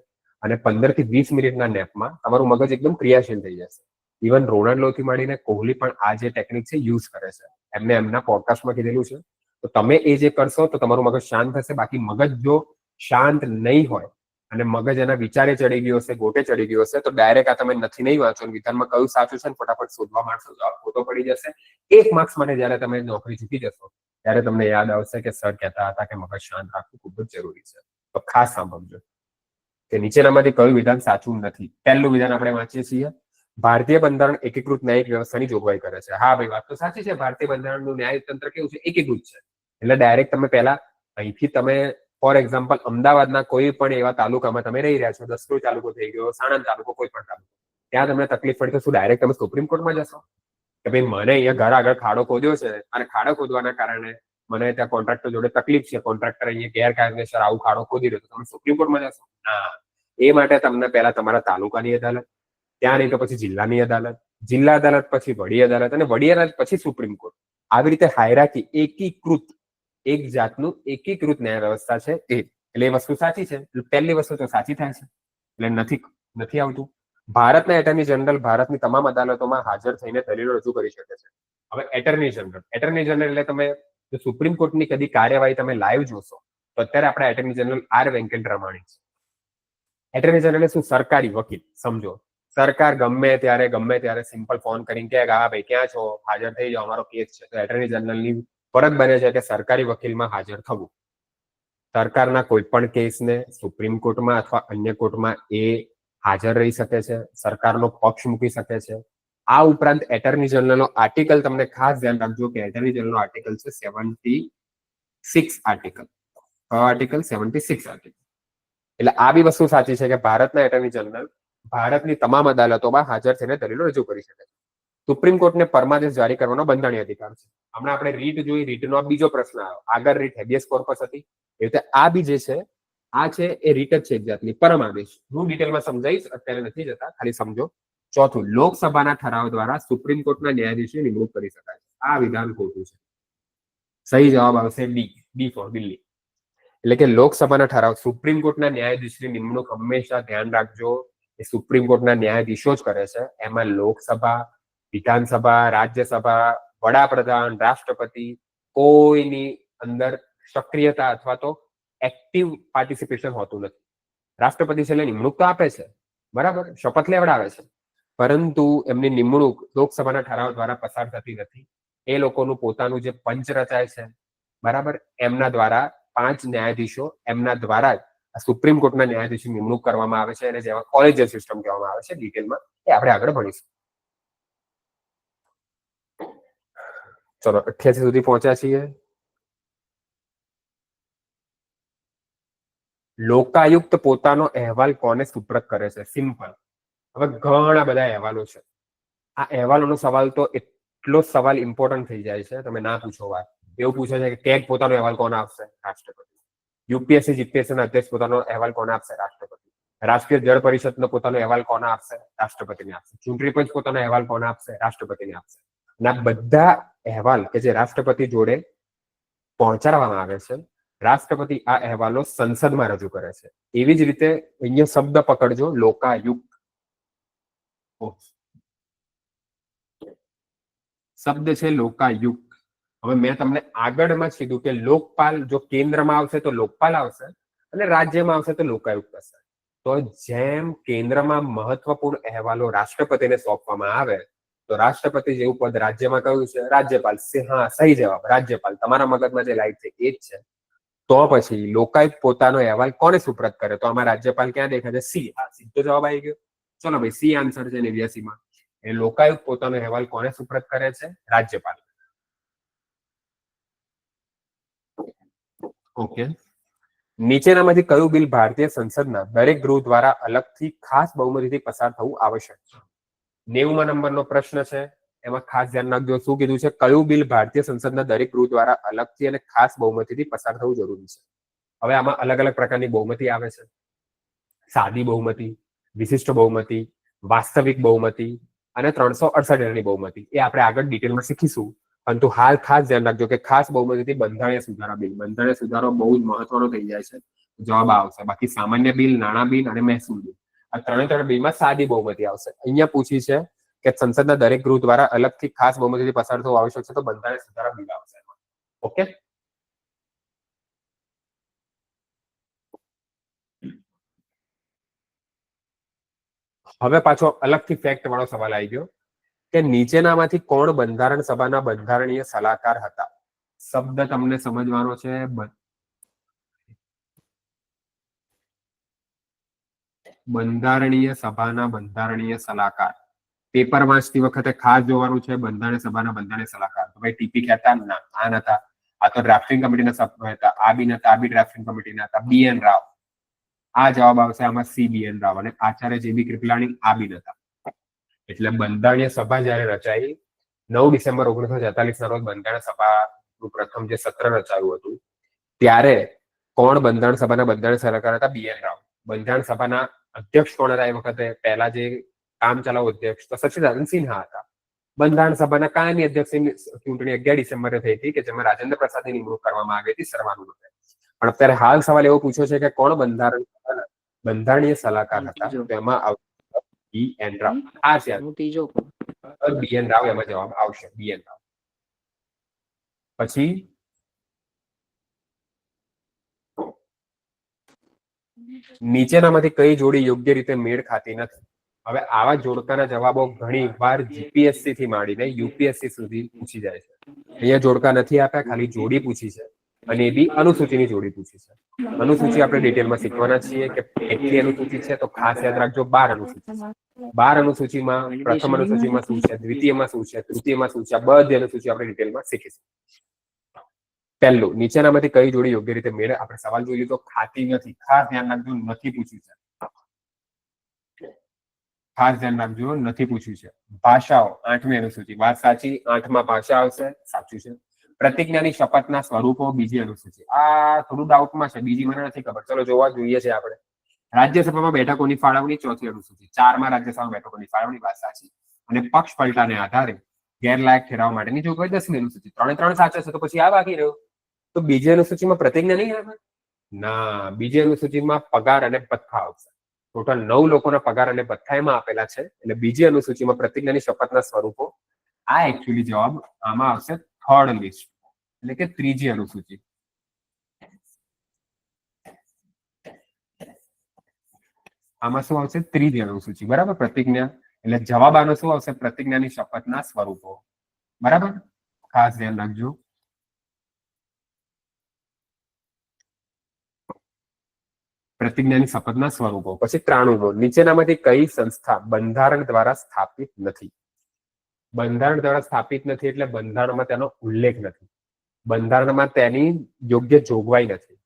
અને 15 થી 20 મિનિટના નેપમાં તમારું મગજ એકદમ ક્રિયાશીલ થઈ જશે. ઇવન રોનાલ્ડોથી માંડીને કોહલી પણ આ જે ટેકનિક છે યુઝ કરે છે. એમને એમના પોડકાસ્ટમાં કીધેલું છે. તો તમે એ જે કરશો તો તમારું મગજ શાંત થશે. બાકી મગજ જો શાંત નહીં હોય અને મગજ એના વિચારે ચડી ગયો હશે, ગોટે ચડી ગયો હશે, તો ડાયરેક્ટ આ તમે નથી નહીં વાંચો, વિધાનમાં કયું સાચું છે ને ફટાફટ શોધવા માંડશો, જવાબ ખોટો પડી જશે. 1 માર્ક્સ માટે જયારે તમે નોકરી ચૂકી જશો ત્યારે તમને યાદ આવશે કે સર કહેતા હતા કે મગજ શાંત રાખવું ખૂબ જ જરૂરી છે. તો ખાસ સાંભળજો કે નીચેનામાંથી કયું વિધાન સાચું નથી. પહેલું વિધાન આપણે વાંચીએ છીએ, ભારતીય બંધારણ એકીકૃત ન્યાયિક વ્યવસ્થાની જોગવાઈ કરે છે. હા ભાઈ, વાત તો સાચી છે. ભારતીય બંધારણનું ન્યાયિક તંત્ર કેવું છે? એકીકૃત છે. એટલે ડાયરેક્ટ તમે પહેલા અહીંથી તમે ફોર એક્ઝામ્પલ અમદાવાદના કોઈ પણ એવા તાલુકામાં તમે રહી રહ્યા છો, દસક્રોઈ તાલુકો થઈ ગયો, સાણંદ તાલુકો, કોઈ પણ તાલુકો, ત્યાં તમને તકલીફ પડી તો શું ડાયરેક્ટ તમે સુપ્રીમ કોર્ટમાં જશો કે ભાઈ મને અહીંયા ઘર આગળ ખાડો ખોદ્યો છે અને ખાડો ખોદવાના કારણે મને ત્યાં કોન્ટ્રાક્ટર જોડે તકલીફ છે, કોન્ટ્રાક્ટર અહીંયા ગેરકાયદેસર આવું ખાડો ખોદી રહ્યો, તમે સુપ્રીમ કોર્ટમાં જશો? ના. એ માટે તમને પહેલા તમારા તાલુકાની અદાલત, ત્યાં નહીં તો પછી જિલ્લાની અદાલત, જિલ્લા અદાલત પછી વડી અદાલત, અને વડી અદાલત પછી સુપ્રીમ કોર્ટ. આવી રીતે હાયરાર્કી, એકીકૃત, એક જાતનું એકીકૃત ન્યાય વ્યવસ્થા છે એ. એટલે એ વસ્તુ સાચી છે. પહેલી વસ્તુ તો સાચી થાય છે, એટલે નથી આવતું. ભારતના એટર્ની જનરલ ભારતની તમામ અદાલતોમાં હાજર થઈને દલીલો રજૂ કરી શકે છે. હવે એટર્ની જનરલ એટલે તમે જો સુપ્રીમ કોર્ટની કદી કાર્યવાહી તમે લાઈવ જોશો તો અત્યારે આપણા એટર્ની જનરલ આર વેંકટ રમાણી છે. એટર્ની જનરલ શું? સરકારી વકીલ. સમજો, સરકાર ગમે ત્યારે સિમ્પલ ફોન કરીને કે હા ભાઈ ક્યાં છો, હાજર થઈ જાઓ, અમારો કેસ છે. તો એટર્ની જનરલની ફરજ બને છે કે સરકારી વકીલમાં હાજર થવું. સરકારના કોઈ પણ કેસને સુપ્રીમ કોર્ટમાં અથવા અન્ય કોર્ટમાં એ હાજર રહી શકે છે, સરકારનો પક્ષ મૂકી શકે છે. આ ઉપરાંત એટર્ની જનરલનો આર્ટિકલ તમને ખાસ ધ્યાન રાખજો કે એટર્ની જનરલનો આર્ટિકલ છે 76 આર્ટિકલ. Article 76 article. એટલે આ બી વસ્તુ સાચી છે કે ભારતના એટર્ની જનરલ ભારતની તમામ અદાલતોમાં હાજર થઈને દલીલો રજૂ કરી શકે છે. સુપ્રીમ કોર્ટને પરમાદેશ જારી કરવાનો બંધારણીય અધિકાર છે. હમણાં આપણે રીટ જોઈ, રીટનો બીજો પ્રશ્ન આવ્યો. આગળ રીટ હેબિયસ કોર્પસ હતી, એ રીતે આ બી જે છે, આ છે એ રીટ જ છે, એક જાતની પરમાદેશ. હું ડિટેલમાં સમજાવીશ, અત્યારે નથી જતા, ખાલી સમજો. ચોથું, લોકસભાના ઠરાવ દ્વારા સુપ્રીમ કોર્ટના ન્યાયાધીશની નિમણૂક કરી શકાય છે. આ વિધાન ખોટું છે. સહી જવાબ આવશે ડી ફોર દિલ્હી. એટલે કે લોકસભાના ઠરાવ, સુપ્રીમ કોર્ટના ન્યાયાધીશની નિમણૂક હંમેશા ધ્યાન રાખજો એ સુપ્રીમ કોર્ટના ન્યાયાધીશો જ કરે છે. એમાં લોકસભા, વિધાનસભા, રાજ્યસભા, વડાપ્રધાન, રાષ્ટ્રપતિ કોઈની અંદર સક્રિયતા અથવા તો એક્ટિવ પાર્ટિસિપેશન હોતું નથી. રાષ્ટ્રપતિ છેલ્લે નિમણૂક તો આપે છે, બરાબર, શપથ લેવડાવે છે, પરંતુ એમની નિમણૂક લોકસભાના ઠરાવ દ્વારા પસાર થતી નથી. એ લોકોનું પોતાનું જે પંચ રચાય છે, બરાબર, એમના દ્વારા 5 ન્યાયાધીશો એમના દ્વારા જ સુપ્રીમ કોર્ટના ન્યાયાધીશની નિમણૂક કરવામાં આવે છે અને જેમાં કોલેજિયલ સિસ્ટમ કહેવામાં આવે છે. ડિટેલમાં એ આપણે આગળ ભણીશું. ચલો 88 સુધી પહોંચ્યા છીએ. લોકાયુક્ત પોતાનો અહેવાલ કોને સુપ્રત કરે છે? સિમ્પલ. હવે ઘણા બધા અહેવાલો છે. આ અહેવાલોનો સવાલ તો એટલો સવાલ ઇમ્પોર્ટન્ટ થઈ જાય છે, તમે ના પૂછો વાત. એવું પૂછે છે કે ટેગ પોતાનો અહેવાલ કોને આપશે? રાષ્ટ્રપતિ. યુપીએસસી જીપીએસસીના અધ્યક્ષ પોતાનો અહેવાલ કોને આપશે? રાષ્ટ્રપતિ. રાષ્ટ્રીય જળ પરિષદનો પોતાનો અહેવાલ કોને આપશે? રાષ્ટ્રપતિને આપશે. ચૂંટણી પંચ પોતાનો અહેવાલ કોને આપશે? રાષ્ટ્રપતિને આપશે. અને આ બધા અહેવાલ કે જે રાષ્ટ્રપતિ જોડે પહોંચાડવામાં આવે છે, રાષ્ટ્રપતિ આ અહેવાલો સંસદમાં રજૂ કરે છે. એવી જ રીતે અહીંયા શબ્દ પકડજો, લોકાયુક્ત. શબ્દ છે લોકાયુક્ત. હવે મેં તમને આગળમાં જ કીધું કે લોકપાલ જો કેન્દ્રમાં આવશે તો લોકપાલ આવશે અને રાજ્યમાં આવશે તો લોકાયુક્ત હશે. તો જેમ કેન્દ્રમાં મહત્વપૂર્ણ અહેવાલો રાષ્ટ્રપતિને સોંપવામાં આવે તો રાષ્ટ્રપતિ જેવું પદ રાજ્યમાં કયું છે? રાજ્યપાલ. હા, સહી જવાબ, રાજ્યપાલ. તમારા મગજમાં જે લાઈટ છે એ જ છે. તો પછી લોકાયુક્ત પોતાનો અહેવાલ કોને સુપ્રત કરે? તો આમાં રાજ્યપાલ ક્યાં દેખાય છે? સી. હા, સીધો જવાબ આવી ગયો. ચલો ભાઈ, સી આન્સર છે 89 માં. એ લોકાયુક્ત પોતાનો અહેવાલ કોને સુપ્રત કરે છે? રાજ્યપાલ. ઓકે. નીચેનામાંથી કયું બિલ ભારતીય સંસદના દરેક ગૃહ દ્વારા અલગથી ખાસ બહુમતીથી પસાર થવું આવશ્યક છે? 90માં નંબરનો પ્રશ્ન છે. એમાં ખાસ ધ્યાન રાખજો, શું કીધું છે? કયું બિલ ભારતીય સંસદના દરેક ગૃહ દ્વારા અલગથી અને ખાસ બહુમતીથી પસાર થવું જરૂરી છે? હવે આમાં અલગ અલગ પ્રકારની બહુમતી આવે છે. સાદી બહુમતી, વિશિષ્ટ બહુમતી, વાસ્તવિક બહુમતી અને 368 ની બહુમતી. એ આપણે આગળ ડિટેલમાં શીખીશું. પરંતુ હાલ ખાસ ધ્યાન રાખજો કે ખાસ બહુમતીથી બંધારણીય સુધારા બિલ. બંધારણીય સુધારો બહુ જ મહત્વનો થઈ જાય છે. જવાબ આવશે. બાકી સામાન્ય બિલ, નાણાં બિલ અને મહેસૂલ બિલ, આ ત્રણ બિલમાં સાદી બહુમતી આવશે. અહીંયા પૂછી છે કે સંસદના દરેક ગૃહ દ્વારા અલગથી ખાસ બહુમતીથી પસાર થવું આવશ્યક છે, તો બંધારણીય સુધારા બિલ આવશે. ઓકે. હવે પાછો અલગથી ફેક્ટ વાળો સવાલ આવી ગયો કે નીચેનામાંથી કોણ બંધારણ સભાના બંધારણીય સલાહકાર હતા? શબ્દ તમને સમજવાનો છે. બંધારણીય સભાના બંધારણીય સલાહકાર. પેપર વાંચતી વખતે ખાસ જોવાનું છે બંધારણીય સભાના બંધારણીય સલાહકાર. તો ભાઈ ટીપી કહેતા ના, આ નતા. આ તો ડ્રાફ્ટિંગ કમિટીના સભ્યો હતા. આ બી નતા. આ બી ડ્રાફ્ટિંગ કમિટીના હતા. BN રાવ. આ જવાબ આવશે આમાં સી, BN રાવ. અને આચાર્ય JB કૃપલાણી આ બી નતા. એટલે બંધારણીય સભા જયારે રચાઈ 9 ડિસેમ્બર 1946 ના રોજ બંધારણ સભાનું પ્રથમ જે સત્ર રચાયું હતું, ત્યારે કોણ બંધારણ સભાના બંધારણ સલાહકાર હતા? BN રાવ. બંધારણ સભાના અધ્યક્ષ કોણ હતા એ વખતે? પહેલા જે કામ ચલાવ અધ્યક્ષ તો સચ્ચિદાનંદ સિન્હા હતા. બંધારણ સભાના કાયમી અધ્યક્ષની ચૂંટણી 11 ડિસેમ્બરે થઈ હતી કે જેમાં રાજેન્દ્ર પ્રસાદની નિમણૂક કરવામાં આવી હતી સર્વાનુમતે. પણ અત્યારે હાલ સવાલ એવો પૂછ્યો છે કે કોણ બંધારણીય સલાહકાર હતા? તો એમાં BN રાવ. આ છે BN રાવ. એમાં જવાબ આવશે BN રાવ. પછી નીચેનામાંથી કઈ જોડી યોગ્ય રીતે મેળ ખાતી નથી? હવે આવા જોડકાના જવાબો ઘણી વાર જીપીએસસી થી માંડીને યુપીએસસી સુધી પૂછી જાય છે. અહીંયા જોડકા નથી આપ્યા, ખાલી જોડી પૂછી છે અને એ બી અનુસૂચિની જોડી પૂછી છે. અનુસૂચિ આપણે ડિટેલમાં શીખવાના છીએ કે કેટલી અનુસૂચિ છે, તો ખાસ યાદ રાખજો 12 અનુસૂચિ છે. 12 અનુસૂચિમાં પ્રથમ અનુસૂચિમાં શું છે, દ્વિતીયમાં શું છે, તૃતીયમાં શું છે, બધી અનુસૂચિ આપણે ડિટેલમાં શીખીશું. પહેલું, નીચેનામાંથી કઈ જોડી યોગ્ય રીતે મેળ? આપણે સવાલ જોઈ લીધો, ખાતી નથી. ખાસ ધ્યાન રાખજો, નથી પૂછ્યું છે. ખાસ ધ્યાન રાખજો, નથી પૂછ્યું છે. ભાષાઓ 8મી અનુસૂચિ. વાત સાચી. 8માં ભાષા આવશે, સાચું છે. પ્રતિજ્ઞાની શપથના સ્વરૂપો બીજી અનુસૂચિ. આ થોડું ડાઉટમાં છે, બીજી મને નથી ખબર. ચલો જોવા જોઈએ છે આપણે. રાજ્યસભામાં બેઠકોની ફાળવણી 4થી અનુસૂચિ. 4માં રાજ્યસભામાં બેઠકોની ફાળવણી. વાત સાચી. અને પક્ષ પલટાને આધારે ગેરલાયક ઠેરવવા માટેની જોગવાઈ 10મી અનુસૂચિ. 3 સાચા છે તો પછી આ બાકી રહ્યો. તો બીજી અનુસૂચિમાં પ્રતિજ્ઞા નહીં આવે? ના, બીજી અનુસૂચિમાં પગાર અને ભથ્થા આવશે. ટોટલ 9 લોકોના પગાર અને ભથ્થા એમાં આપેલા છે. એટલે બીજી અનુસૂચિમાં પ્રતિજ્ઞાની શપથના સ્વરૂપો. આ એકચ્યુઅલી જવાબ આમાં આવશે થર્ડ લિસ્ટ, એટલે કે ત્રીજી અનુસૂચિ. આમાં શું આવશે? ત્રીજી અનુસૂચિ. બરાબર, પ્રતિજ્ઞા. એટલે જવાબ આનો શું આવશે? પ્રતિજ્ઞાની શપથના સ્વરૂપો. બરાબર, ખાસ ધ્યાન રાખજો. પ્રતિજ્ઞાની શપથના સ્વરૂપો. પછી 93 નીચેનામાંથી કઈ સંસ્થા બંધારણ દ્વારા સ્થાપિત નથી? બંધારણ દ્વારા સ્થાપિત નથી એટલે બંધારણમાં તેનો ઉલ્લેખ નથી, બંધારણમાં તેની યોગ્ય જોગવાઈ નથી,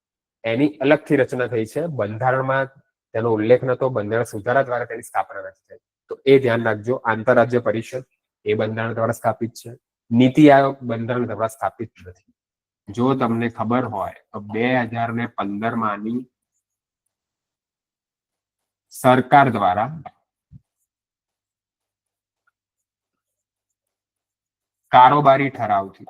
એની અલગથી રચના થઈ છે, બંધારણમાં તેનો ઉલ્લેખ નતો, બંધારણ સુધારા દ્વારા તેની સ્થાપના નથી થઈ. તો એ ધ્યાન રાખજો. આંતરરાજ્ય પરિષદ એ બંધારણ દ્વારા સ્થાપિત છે. નીતિ આયોગ બંધારણ દ્વારા સ્થાપિત નથી. જો તમને ખબર હોય તો 2015 આની સરકાર દ્વારા કારોબારી ઠરાવથી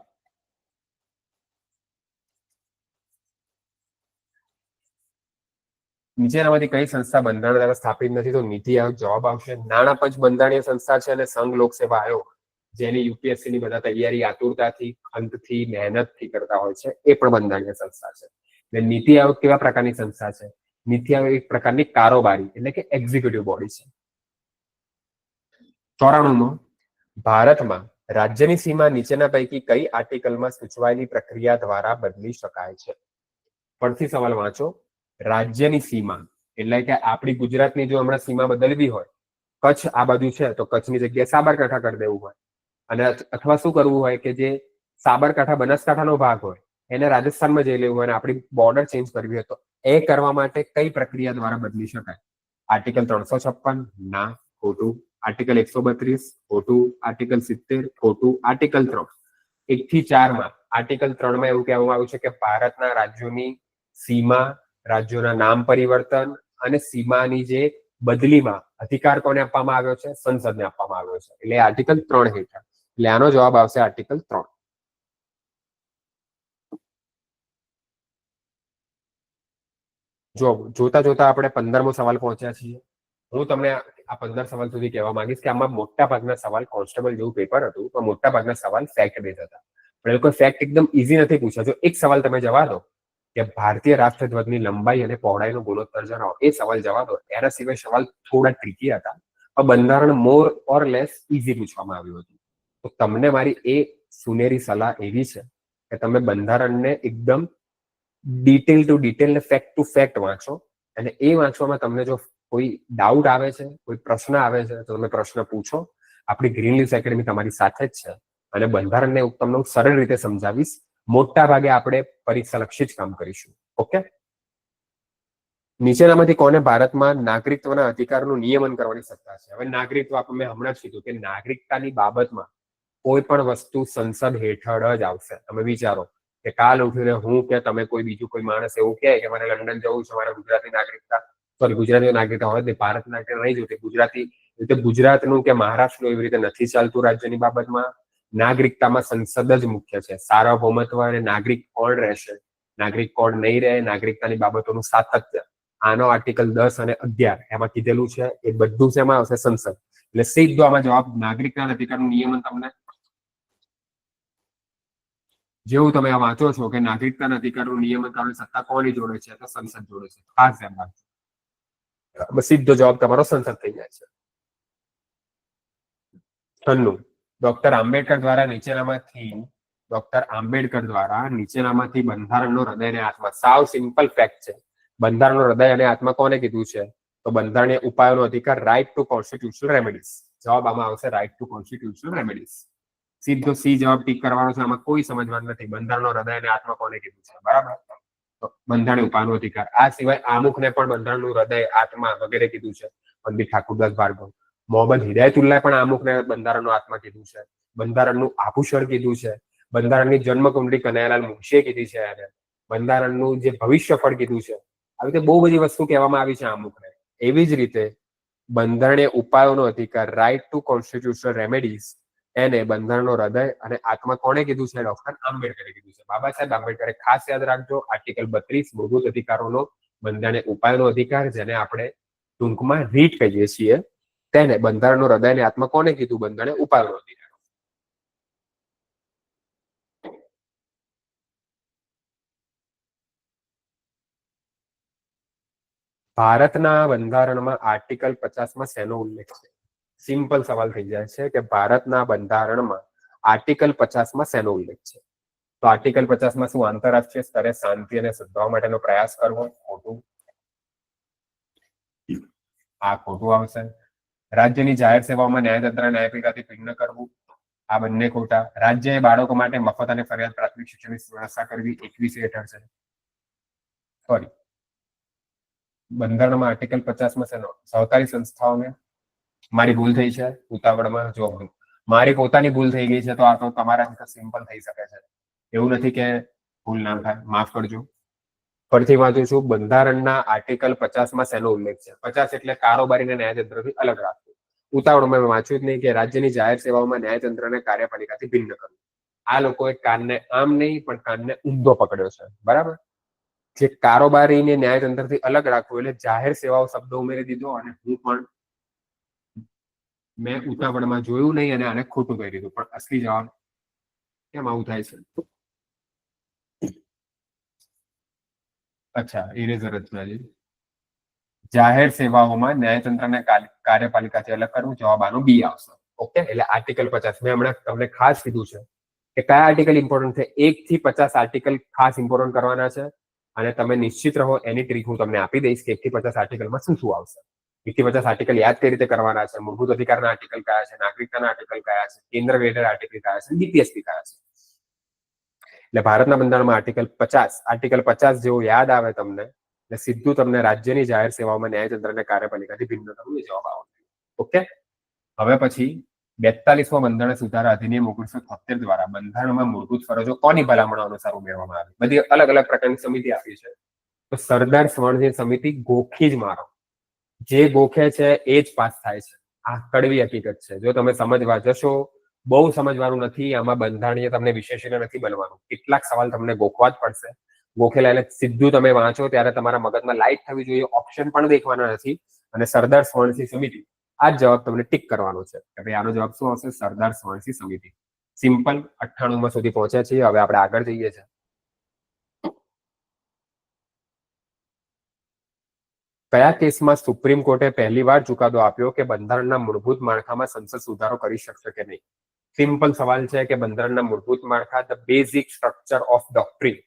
નીચેનામાંથી કઈ સંસ્થા બંધારણ દ્વારા સ્થાપિત નથી? તો નીતિ આયોગ જવાબ આવશે. નાણાં પંચ બંધારણીય સંસ્થા છે અને સંઘ લોકસેવા આયોગ જેની યુપીએસસી ની બધા તૈયારી આતુરતાથી, અંતથી, મહેનતથી કરતા હોય છે, એ પણ બંધારણીય સંસ્થા છે. એટલે નીતિ આયોગ કેવા પ્રકારની સંસ્થા છે? નીતિ આયોગ એક પ્રકારની કારોબારી એટલે કે એક્ઝિક્યુટિવ બોડી છે. 94 ભારતમાં રાજ્યની સીમા નીચેના પૈકી કઈ આર્ટિકલમાં સૂચવાયેલી પ્રક્રિયા દ્વારા બદલી શકાય છે? પરથી સવાલ વાંચો. રાજ્યની સીમા એટલે કે આપણી ગુજરાતની જો હમણાં સીમા બદલવી હોય, કચ્છ આ બાજુ છે તો કચ્છની જગ્યાએ સાબરકાંઠા કરી દેવું હોય, અને અથવા શું કરવું હોય કે જે સાબરકાંઠા બનાસકાંઠાનો ભાગ હોય એને રાજસ્થાનમાં જઈ લેવું હોય અને આપણી બોર્ડર ચેન્જ કરવી હોય તો એ કરવા માટે કઈ પ્રક્રિયા દ્વારા બદલી શકાય? આર્ટિકલ 356 ના, ખોટું. આર્ટિકલ 132 ખોટું. આર્ટિકલ 70 ખોટું. આર્ટિકલ 3 1 થી 4 માં આર્ટિકલ 3 માં એવું કહેવામાં આવ્યું છે કે ભારતના રાજ્યોની સીમા, રાજ્યોના નામ પરિવર્તન અને સીમાની જે બદલીમાં અધિકાર કોને આપવામાં આવ્યો છે? સંસદને આપવામાં આવ્યો છે. એટલે આર્ટિકલ 3 હેઠળ. એટલે આનો જવાબ આવશે આર્ટિકલ 3. જો જોતા જોતા આપણે 15મો સવાલ પહોંચ્યા છીએ. હું તમને આ 15 સવાલ સુધી કહેવા માંગીશ કે આમાં મોટા ભાગના સવાલ કોન્સ્ટેબલ જેવું પેપર હતું, પણ મોટા ભાગના સવાલ ફેક્ટ બેઝ હતા. પણ એ કોઈ ફેક્ટ એકદમ ઈઝી નથી પૂછ્યા. જો એક સવાલ તમે જવા દો કે ભારતીય રાષ્ટ્રધ્વજની લંબાઈ અને પહોળાઈનો ગુણોત્તર જણાવો, એ સવાલ જવા દો. એના સિવાય સવાલ થોડા ટ્રિકી હતા. પણ બંધારણ મોર ઓર લેસ ઈઝી પૂછવામાં આવ્યું હતું. તો તમને મારી એ સુનેરી સલાહ એવી છે કે તમે બંધારણને એકદમ ડિટેલ ટુ ડિટેલ ને ફેક્ટ ટુ ફેક્ટ વાંચો, અને એ વાંચવામાં તમને જો કોઈ ડાઉટ આવે છે, કોઈ પ્રશ્ન આવે છે તો તમે પ્રશ્ન પૂછો. આપણી ગ્રીન લીવ્સ એકેડમી તમારી સાથે જ છે અને બંધારણને તમને હું સરળ રીતે સમજાવીશ. મોટા ભાગે આપણે પરીક્ષા લક્ષી જ કામ કરીશું. ઓકે, નીચેનામાંથી કોને ભારતમાં નાગરિકત્વના અધિકારનું નિયમન કરવાની સત્તા છે? હવે નાગરિકત્વ આપણે હમણાં જ કીધું કે નાગરિકતાની બાબતમાં કોઈ પણ વસ્તુ સંસદ હેઠળ જ આવશે. તમે વિચારો કે કાલ ઉઠીને હું કે તમે કોઈ બીજું કોઈ માણસ એવું કહે કે મને લંડન જવું છે, મારે ગુજરાતની નાગરિકતા, સોરી ગુજરાતી નાગરિકતા હોય ભારત નાગરિકતા નહીં જોતી, ગુજરાતી રીતે ગુજરાતનું કે મહારાષ્ટ્રનું એવી રીતે નથી ચાલતું. રાજ્યની બાબતમાં નાગરિકતામાં સંસદ જ મુખ્ય છે. સાર્વભૌમત્વ અને નાગરિક કોણ રહેશે, નાગરિક કોણ નહીં રહે, નાગરિકતાની બાબતોનું સાતત્ય, આનો આર્ટિકલ 10 અને 11 એમાં કીધેલું છે. એ બધું શેમાં આવશે? સંસદ. એટલે સીધો આમાં જવાબ નાગરિકતાના અધિકારનું નિયમન. તમને જેવું તમે આ વાંચો છો કે નાગરિકતાના અધિકારનું નિયમન કરવાની સત્તા કોની જોડે છે? તો સંસદ જોડે છે. ખાસ ધ્યાન રાખજો. સીધો જવાબ તમારો સંસદ થઈ જાય છે. 96 ડોક્ટર આંબેડકર દ્વારા નીચેનામાંથી બંધારણનો હૃદય અને આત્મા. સાવ સિમ્પલ ફેક્ટ છે. બંધારણનો હૃદય અને આત્મા કોને કીધું છે? તો બંધારણીય ઉપાયોનો અધિકાર, રાઇટ ટુ કોન્સ્ટિટ્યુશનલ રેમેડીઝ. જવાબ આમાં આવશે રાઇટ ટુ કોન્સ્ટિટ્યુશનલ રેમેડીઝ. સીધો સી જવાબ ટીક કરવાનો છે. આમાં કોઈ સમજવાનું નથી. બંધારણનો હૃદય અને આત્મા કોને કીધું છે? બરાબર, બંધારણીય ઉપાયનો અધિકાર. આ સિવાય આમુખને પણ બંધારણનું હૃદય, આત્મા વગેરે કીધું છે. પંડિત ઠાકુરદાસ ભાર્ગવ. મોહમ્મદ હિદાયતુલ્લાહ પણ આમુખને બંધારણનો આત્મા કીધું છે. બંધારણનું આભૂષણ કીધું છે. બંધારણની જન્મકુંડલી કનૈયાલાલ મુનશીએ કીધી છે. અને બંધારણનું જે ભવિષ્યફળ કીધું છે. આવી રીતે બહુ બધી વસ્તુ કહેવામાં આવી છે આમુખને. એવી જ રીતે બંધારણીય ઉપાયોનો અધિકાર, રાઇટ ટુ કોન્સ્ટિટ્યુશનલ રેમેડીઝ, એને બંધારણનો હૃદય અને આત્મા કોણે કીધું છે? ડોક્ટર આંબેડકરે કીધું છે. બાબા સાહેબ આંબેડકરે. ખાસ યાદ રાખજો, આર્ટિકલ 32 મૂળભૂત અધિકારોનો બંધારણીય ઉપાયનો અધિકાર, જેને આપણે ટૂંકમાં રીટ કહીએ છીએ, તેને બંધારણનો હૃદય અને આત્મા કોણે કીધું? બંધારણીય ઉપાયનો અધિકાર. ભારતના બંધારણમાં આર્ટિકલ 50માં શેનો ઉલ્લેખ છે? સિમ્પલ સવાલ થઈ જાય છે કે ભારતના બંધારણમાં આર્ટિકલ 50માં શેનો ઉલ્લેખ છે? તો આર્ટિકલ 50માં શું આંતરરાષ્ટ્રીય સ્તરે શાંતિ અને સદભાવ માટેનો પ્રયાસ કરવો? ખોટું. આ ખોટું આવશે. રાજ્યની જાહેર સેવાઓમાં ન્યાયતંત્ર ન્યાયપાલિકાથી ભિન્ન કરવું, આ બંને ખોટા. રાજ્યએ બાળકો માટે મફત અને ફરજિયાત પ્રાથમિક શિક્ષણની વ્યવસ્થા કરવી 21 હેઠળ છે. સોરી, બંધારણમાં આર્ટિકલ 50માં શેનો? સહકારી સંસ્થાઓને. મારી ભૂલ થઈ છે ઉતાવળમાં. જો મારી પોતાની ભૂલ થઈ ગઈ છે, તો આ તો તમારા સિમ્પલ થઈ શકે છે, એવું નથી કે ભૂલ ના થાય, માફ કરજો. ફરીથી વાંચું છું. બંધારણના આર્ટિકલ 50માં શેનો ઉલ્લેખ છે? 50 એટલે કારોબારીને ન્યાયતંત્રથી અલગ રાખવું. ઉતાવળમાં મેં વાંચ્યું જ નહીં કે રાજ્યની જાહેર સેવાઓમાં ન્યાયતંત્રને કાર્યપાલિકાથી ભિન્ન કરવું. આ લોકોએ કાનને આમ નહીં પણ કાનને ઊંધો પકડ્યો છે, બરાબર. જે કારોબારીને ન્યાયતંત્રથી અલગ રાખવું એટલે જાહેર સેવાઓ શબ્દ ઉમેરી દીધો, અને હું પણ મેં ઉતાવળમાં જોયું નહીં અને આને ખોટું કહી દીધું. પણ અસલી જવાબ કેમ આવું થાય છે? અચ્છા, ઇરેઝર જ છે. જાહેર સેવાઓમાં ન્યાયતંત્રને કાર્યપાલિકાથી અલગ કરવું, જવાબ આનો બી આવશે. ઓકે, એટલે આર્ટિકલ 50 મેં હમણાં તમને ખાસ કીધું છે કે કયા આર્ટિકલ ઇમ્પોર્ટન્ટ છે. 1 થી 50 આર્ટિકલ ખાસ ઇમ્પોર્ટન્ટ કરવાના છે, અને તમે નિશ્ચિત રહો, એની ટ્રીક હું તમને આપી દઈશ કે 1 થી 50 આર્ટિકલમાં શું શું આવશે. 1 થી 50 આર્ટિકલ યાદ કઈ રીતે કરવાના છે, મૂળભૂત અધિકારના આર્ટિકલ કયા છે, નાગરિકતાના આર્ટિકલ કયા છે, કેન્દ્ર રિલેટેડ આર્ટિકલ કયા છે, બીપીએસપી કયા છે. એટલે ભારતના બંધારણમાં આર્ટિકલ 50 જેવું યાદ આવે તમને, એટલે સીધું તમને રાજ્યની જાહેર સેવાઓમાં ન્યાયતંત્રને કાર્યપાલિકાથી ભિન્ન કરવું, જવાબ આવશે. ઓકે, હવે પછી 42મો બંધારણ સુધારા અધિનિયમ 1973 દ્વારા બંધારણમાં મૂળભૂત ફરજો કોની ભલામણો અનુસાર ઉમેરવામાં આવી? બધી અલગ અલગ પ્રકારની સમિતિ આપી છે. તો સરદાર સ્વર્ણસિંહ સમિતિ ગોખી જ મારો, જે ગોખે છે એ જ પાસ થાય છે. આ કડવી હકીકત છે. જો તમે સમજવા જશો, બહુ સમજવાનું નથી આમાં. બંધારણીય તમને વિશેષज्ञ નથી બનવાનું. કેટલાક સવાલ તમને ગોખવા જ પડશે. ગોખેલા એટલે સીધું તમે વાંચો ત્યારે તમારા મગજમાં લાઈટ થવી જોઈએ, ઓપ્શન પણ દેખવાના નથી. અને સરદાર સ્વર્ણસિંહ સમિતિ, આ જવાબ તમને ટીક કરવાનો છે કે ભાઈ આનો જવાબ શું આવશે? સરદાર સ્વર્ણસિંહ સમિતિ. સિમ્પલ. 98માં સુધી પહોંચ્યા છીએ. હવે આપણે આગળ જઈએ છીએ. કયા કેસમાં સુપ્રીમ કોર્ટે પહેલીવાર ચુકાદો આપ્યો કે બંધારણના મૂળભૂત માળખામાં સંસદ સુધારો કરી શકશે કે નહીં? સિમ્પલ સવાલ છે કે બંધારણના મૂળભૂત માળખા, the basic structure of doctrine,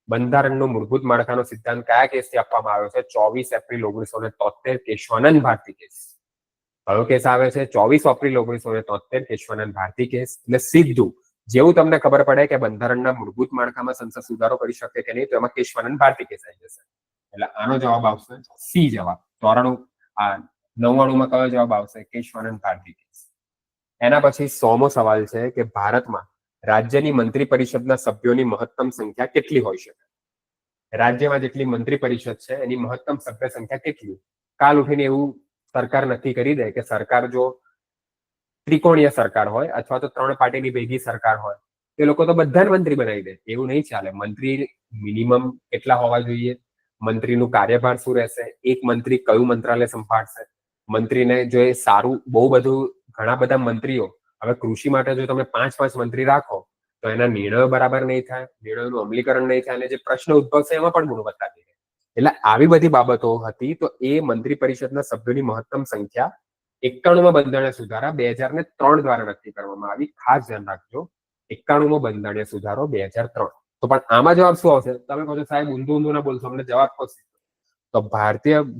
બંધારણનો મૂળભૂત માળખાનો સિદ્ધાંત કયા કેસથી આપવામાં આવ્યો છે? 24 એપ્રિલ 1973 કેશવાનંદ ભારતી કેસ. કયો કેસ આવે છે? 24 એપ્રિલ 1973 કેશવાનંદ ભારતી કેસ. એટલે સીધું જેવું તમને ખબર પડે કે બંધારણના મૂળભૂત માળખામાં સંસદ સુધારો કરી શકે કે નહીં, તો એમાં કેશવાનંદ ભારતી કેસ આવી જશે. એટલે આનો જવાબ આવશે સી જવાબ. 99માં કયો જવાબ આવશે? કેશવાનંદ ભારતી કેસ. એના પછી 100મો સવાલ છે કે ભારતમાં રાજ્યની મંત્રી પરિષદના સભ્યોની મહત્તમ સંખ્યા કેટલી હોઈ શકે? રાજ્યમાં જેટલી મંત્રી પરિષદ છે એની મહત્તમ સભ્ય સંખ્યા કેટલી? કાલ ઉઠીને એવું સરકાર નક્કી કરી દે કે સરકાર જો ત્રિકોણીય સરકાર હોય અથવા તો 3 પાર્ટીની ભેગી સરકાર હોય, એ લોકો તો બધાને મંત્રી બનાવી દે. એવું નહીં ચાલે. મંત્રી મિનિમમ કેટલા હોવા જોઈએ? મંત્રીનું કાર્યભાર શું રહેશે? એક મંત્રી કયું મંત્રાલય સંભાળશે? મંત્રીને જો એ સારું, બહુ બધું, ઘણા બધા મંત્રીઓ, હવે કૃષિ માટે જો તમે 5 મંત્રી રાખો તો એના નિર્ણયો બરાબર નહીં થાય, નિર્ણયોનું અમલીકરણ નહીં થાય, અને જે પ્રશ્ન ઉદ્ભવશે એમાં પણ ગુણવત્તા નહીં. એટલે આવી બધી બાબતો હતી. તો એ મંત્રી પરિષદના સભ્યોની મહત્તમ સંખ્યા 91માં બંધારણીય સુધારા 2003 દ્વારા નક્કી કરવામાં આવી. ખાસ ધ્યાન રાખજો, 91મો બંધારણીય સુધારો 2003. તો પણ આમાં જવાબ શું આવશે? તમે કહો છો સાહેબ ઊંધું ના બોલશો, અમને જવાબ કહો. તો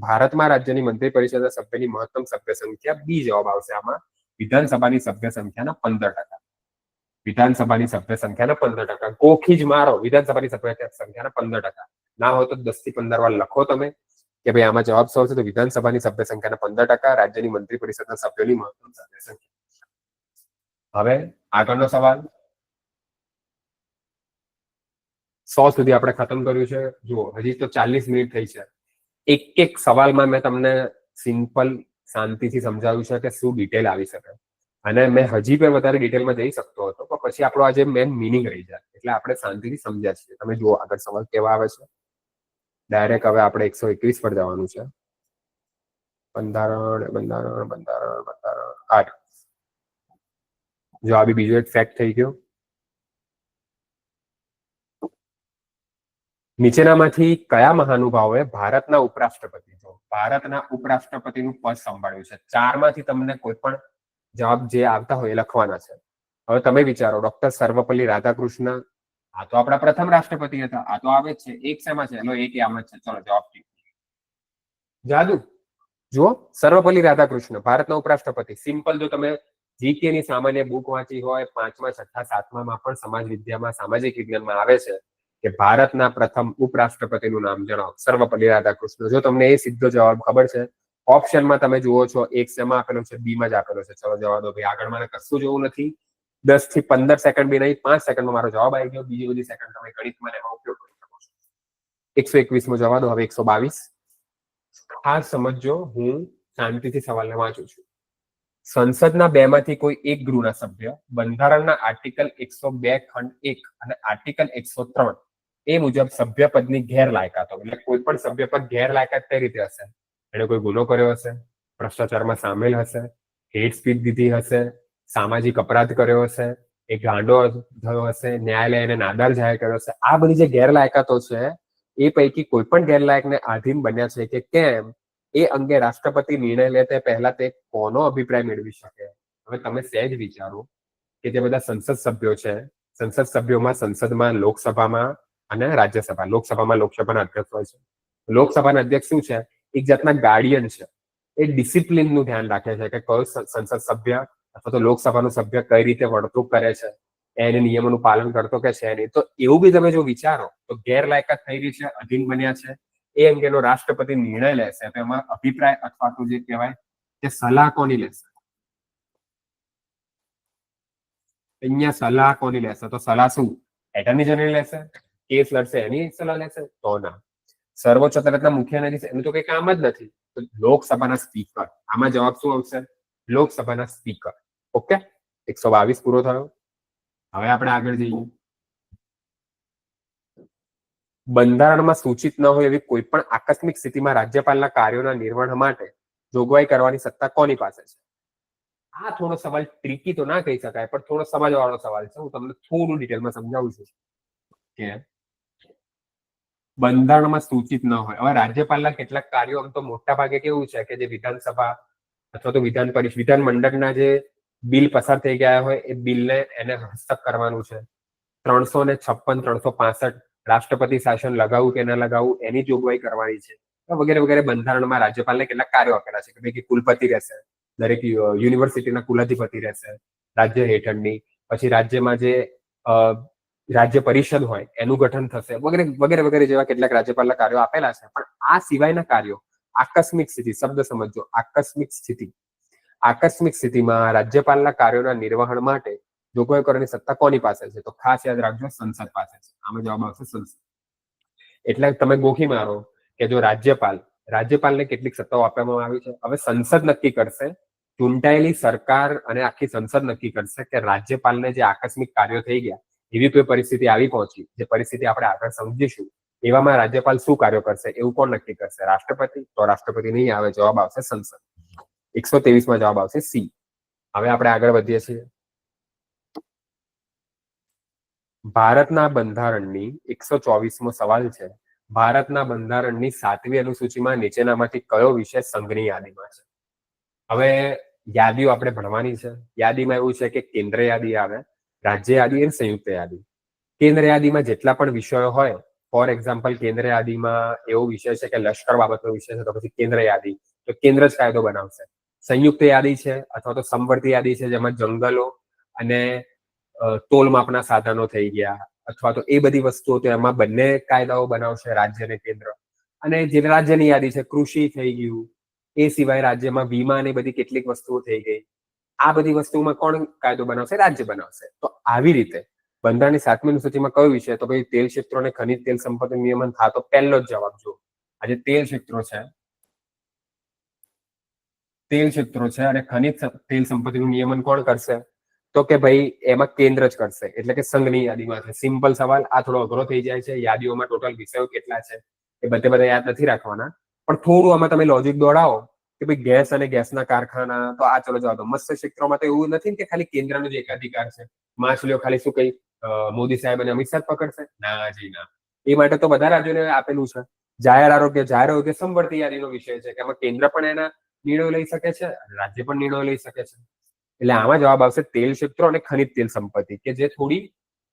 ભારતમાં રાજ્યની મંત્રી પરિષદના સભ્યની મહત્તમ સભ્ય સંખ્યા બી જવાબ આવશે આમાં. વિધાનસભાની સભ્ય સંખ્યાના 15%. વિધાનસભાની સભ્ય સંખ્યાના 15%. ગોખી જ મારો, વિધાનસભાની સભ્ય સંખ્યાના 15%. ના હોય તો 10 થી 15 વાર લખો તમે કે ભાઈ આમાં જવાબ શું આવશે. તો વિધાનસભાની સભ્ય સંખ્યાના 15%, રાજ્યની મંત્રી પરિષદના સભ્યોની મહત્તમ સભ્ય સંખ્યા. હવે આગળનો સવાલ. 100 સુધી આપણે ખતમ કર્યું છે. જુઓ, હજી તો 40 મિનિટ થઈ છે. એક સવાલમાં મેં તમને સિમ્પલ શાંતિથી સમજાવ્યું છે કે શું ડિટેલ આવી શકે. અને મેં હજી પણ વધારે ડિટેલમાં જઈ શકતો હતો પણ પછી આપણો આજે મેન મિનિંગ રહી જાય એટલે આપણે શાંતિથી સમજ્યા છીએ. તમે જુઓ આગળ સવાલ કેવા આવે છે. ડાયરેક્ટ હવે આપણે 121 પર જવાનું છે. બંધારણ બંધારણ બંધારણ બંધારણ 8. જો આ બી બીજો એક ફેક્ટ થઈ ગયો. નીચેનામાંથી કયા મહાનુભાવોએ ભારતના ઉપરાષ્ટ્રપતિનું પદ સંભાળ્યું છે? 4 માંથી તમને કોઈ પણ જવાબ જે આવતા હોય એ લખવાના છે. હવે તમે વિચારો, ડોક્ટર સર્વપલ્લી રાધાકૃષ્ણ, આ તો આપણા પ્રથમ રાષ્ટ્રપતિ હતા. આ તો આવે જ છે. એક શેમાં છે? એનો એક આમ જ છે. ચલો જવાબ જાદુ. જુઓ, સર્વપલ્લી રાધાકૃષ્ણ ભારતના ઉપરાષ્ટ્રપતિ. સિમ્પલ. જો તમે જીકે ની સામાન્ય બુક વાંચી હોય 5મા 6થા 7મામાં પણ સમાજ વિદ્યામાં સામાજિક વિજ્ઞાનમાં આવે છે કે ભારતના પ્રથમ ઉપરાષ્ટ્રપતિનું નામ જણાવો. સર્વપલ્લી રાધાકૃષ્ણ. જો તમને એ સીધો જવાબ ખબર છે, ઓપ્શનમાં તમે જુઓ છો એક શેમાં આપેલો છે? બીમાં જ આપેલો છે. ચલો જવા દો ભાઈ, આગળ મારે કશું જોવું નથી. 10 થી 15 સેકન્ડ બી નહીં, 5 સેકન્ડમાં મારો જવાબ આવી ગયો. બીજી બધી સેકન્ડ તમે ગણિતમાં એમાં ઉપયોગ કરી શકો છો. 121 જવા દો. હવે 122. ખાસ સમજો, હું શાંતિથી સવાલને વાંચું છું. સંસદના 2 માંથી કોઈ એક ગૃહના સભ્ય બંધારણના આર્ટિકલ 102 ખંડ 1 અને આર્ટિકલ 103 એ મુજબ સભ્યપદની ગેરલાયકાતો, એટલે કોઈ પણ સભ્યપદ ગેરલાયકાત કઈ રીતે હશે? એને કોઈ ગુનો કર્યો હશે, ભ્રષ્ટાચારમાં સામેલ હશે, હેટ સ્પીચ દીધી હશે, સામાજિક અપરાધ કર્યો હશે, એ ગાંડો થયો હશે, ન્યાયાલય એને નાદાર જાહેર કર્યો હશે. આ બધી જે ગેરલાયકાતો છે એ પૈકી કોઈ પણ ગેરલાયકને આધીન બન્યા છે કે કેમ, એ અંગે રાષ્ટ્રપતિ નિર્ણય લે તે પહેલા તે કોનો અભિપ્રાય મેળવી શકે? હવે તમે સહેજ વિચારો કે જે બધા સંસદ સભ્યો છે, સંસદ સભ્યોમાં સંસદમાં, લોકસભામાં અને રાજ્યસભા. લોકસભામાં લોકસભાના અધ્યક્ષ હોય છે. લોકસભાના અધ્યક્ષ શું છે? એક જાતના ગાર્ડિયન છે. એ ડિસિપ્લિનનું ધ્યાન રાખે છે કે કયો સંસદ સભ્ય અથવા તો લોકસભાનું સભ્ય કઈ રીતે વર્તણૂક કરે છે, એને નિયમોનું પાલન કરતો કે છે નહીં. તો એવું બી તમે જો વિચારો તો ગેરલાયકાત થઈ રહી છે, અધીન બન્યા છે, એ અંગેનો રાષ્ટ્રપતિ નિર્ણય લેશે તો એમાં અભિપ્રાય અથવા તો જે કહેવાય કે સલાહ કોની લેશે? અહીંયા સલાહ કોની લેશે? તો સલાહ શું એટર્ની જનરલ લેશે? કેસ લડશે એની સલાહ લેશે? તો ના. સર્વોચ્ચ અદાલતના મુખ્ય ન્યાયાધીશ, એનું તો કઈ કામ જ નથી. તો લોકસભાના સ્પીકર. આમાં જવાબ શું આવશે? લોકસભાના સ્પીકર. ઓકે, 122 પૂરો થયો. હવે આપણે આગળ જઈએ. બંધારણમાં સૂચિત ન હોય એવી કોઈ પણ આકસ્મિક સ્થિતિમાં રાજ્યપાલના કાર્યોના નિર્વહન માટે જોગવાઈ કરવાની સત્તા કોની પાસે છે? આ થોડો સવાલ ટ્રિકી તો ના કહી શકાય, પણ થોડો સમજવાળો સવાલ છે. હું તમને થોડું ડિટેલમાં સમજાવું છું કે બંધારણમાં સૂચિત ન હોય. હવે રાજ્યપાલના કેટલાક કાર્યો આમ તો મોટા ભાગે કેવું છે કે જે વિધાનસભા અથવા તો વિધાન મંડળના જે બિલ પસાર થઈ ગયા હોય એ બિલને એને હસ્તક કરવાનું છે. 356, 365 રાષ્ટ્રપતિ શાસન લગાવવું કે ન લગાવવું એની જોગવાઈ કરવાની છે. વગેરે વગેરે બંધારણમાં રાજ્યપાલને કેટલાક કાર્યો આપેલા છે કે ભાઈ કુલપતિ રહેશે, દરેક યુનિવર્સિટીના કુલાધિપતિ રહેશે રાજ્ય હેઠળની. પછી રાજ્યમાં જે રાજ્ય પરિષદ હોય એનું ગઠન થશે, વગેરે વગેરે વગેરે જેવા કેટલાક રાજ્યપાલના કાર્યો આપેલા છે. પણ આ સિવાયના કાર્યો, આકસ્મિક સ્થિતિ, શબ્દ સમજો, આકસ્મિક સ્થિતિ. આકસ્મિક સ્થિતિમાં રાજ્યપાલના કાર્યોના નિર્વહન માટે જોગવાઈ કરવાની સત્તા કોની પાસે છે? તો ખાસ યાદ રાખજો, સંસદ પાસે છે. આમાં જવાબ આવશે સંસદ. એટલે તમે ગોખી મારો કે જો રાજ્યપાલને કેટલીક સત્તાઓ આપવામાં આવી છે. હવે સંસદ નક્કી કરશે, ચૂંટાયેલી સરકાર અને આખી સંસદ નક્કી કરશે કે રાજ્યપાલને જે આકસ્મિક કાર્યો થઈ ગયા, એવી કોઈ પરિસ્થિતિ આવી પહોંચી, જે પરિસ્થિતિ આપણે આગળ સમજીશું, એવામાં રાજ્યપાલ શું કાર્યો કરશે એવું કોણ નક્કી કરશે? રાષ્ટ્રપતિ. તો રાષ્ટ્રપતિ નહીં આવે, જવાબ આવશે સંસદ. 123 જવાબ આવશે સી. હવે આપણે આગળ વધીએ છીએ. ભારતના બંધારણની 124મો સવાલ છે. ભારતના બંધારણની 7મી અનુસૂચિમાં નીચેનામાંથી કયો વિષય સંઘની યાદીમાં છે? હવે યાદીઓ આપણે ભણવાની છે. યાદીમાં એવું છે કે કેન્દ્ર યાદી આવે, રાજ્ય યાદી અને સંયુક્ત યાદી. કેન્દ્ર યાદીમાં જેટલા પણ વિષયો હોય, ફોર એક્ઝામ્પલ કેન્દ્ર યાદીમાં એવો વિષય છે કે લશ્કર બાબતનો વિષય છે, તો પછી કેન્દ્ર યાદી, તો કેન્દ્ર જ કાયદો બનાવશે. સંયુક્ત યાદી છે અથવા તો સમવર્તી યાદી છે, જેમાં જંગલો અને તોલ માપના સાધનો થઈ ગયા અથવા તો એ બધી વસ્તુઓ, તો એમાં બંને કાયદાઓ બનાવશે, રાજ્ય અને કેન્દ્ર. અને જે રાજ્યની યાદી છે, કૃષિ થઈ ગયું, એ સિવાય રાજ્યમાં વીમા ને બધી કેટલીક વસ્તુઓ થઈ ગઈ. આ બધી વસ્તુમાં કોણ કાયદો બનાવશે? રાજ્ય બનાવશે. તો આવી રીતે બંધારણની 7મી અનુસૂચિમાં કયો વિષય? તો ભાઈ તેલ ક્ષેત્રો અને ખનિજ તેલ સંપત્તિ નિયમન થાય. તો પહેલો જ જવાબ જો આજે તેલ ક્ષેત્રો છે, તેલ ક્ષેત્રો છે અને ખનિજ તેલ સંપત્તિનું નિયમન કોણ કરશે? તો કે ભાઈ એમાં કેન્દ્ર જ કરશે, એટલે કે સંઘની યાદીમાં છે. સિમ્પલ સવાલ. આ થોડો અઘરો થઈ જાય છે. યાદીઓમાં ટોટલ વિષયો કેટલા છે એ બધા યાદ નથી રાખવાના, પણ થોડું આમાં તમે લોજિક દોડાવો કે ભાઈ ગેસ અને ગેસના કારખાના, તો આ ચલો જવા દો. મત્સ્ય ક્ષેત્રમાં તો એવું નથી કે ખાલી કેન્દ્રનો જ એકાધિકાર છે. માછલીઓ ખાલી શું કઈ મોદી સાહેબ અને અમિત શાહ પકડશે? ના જી ના. એ માટે તો બધા રાજ્યોને આપેલું છે. જાહેર આરોગ્ય સંવર્તી યાદીનો વિષય છે કે આમાં કેન્દ્ર પણ એના નિર્ણયો લઈ શકે છે, રાજ્ય પણ નિર્ણયો લઈ શકે છે. એટલે આમાં જવાબ આવશે તેલ ક્ષેત્રો અને ખનિજ તેલ સંપત્તિ, કે જે થોડી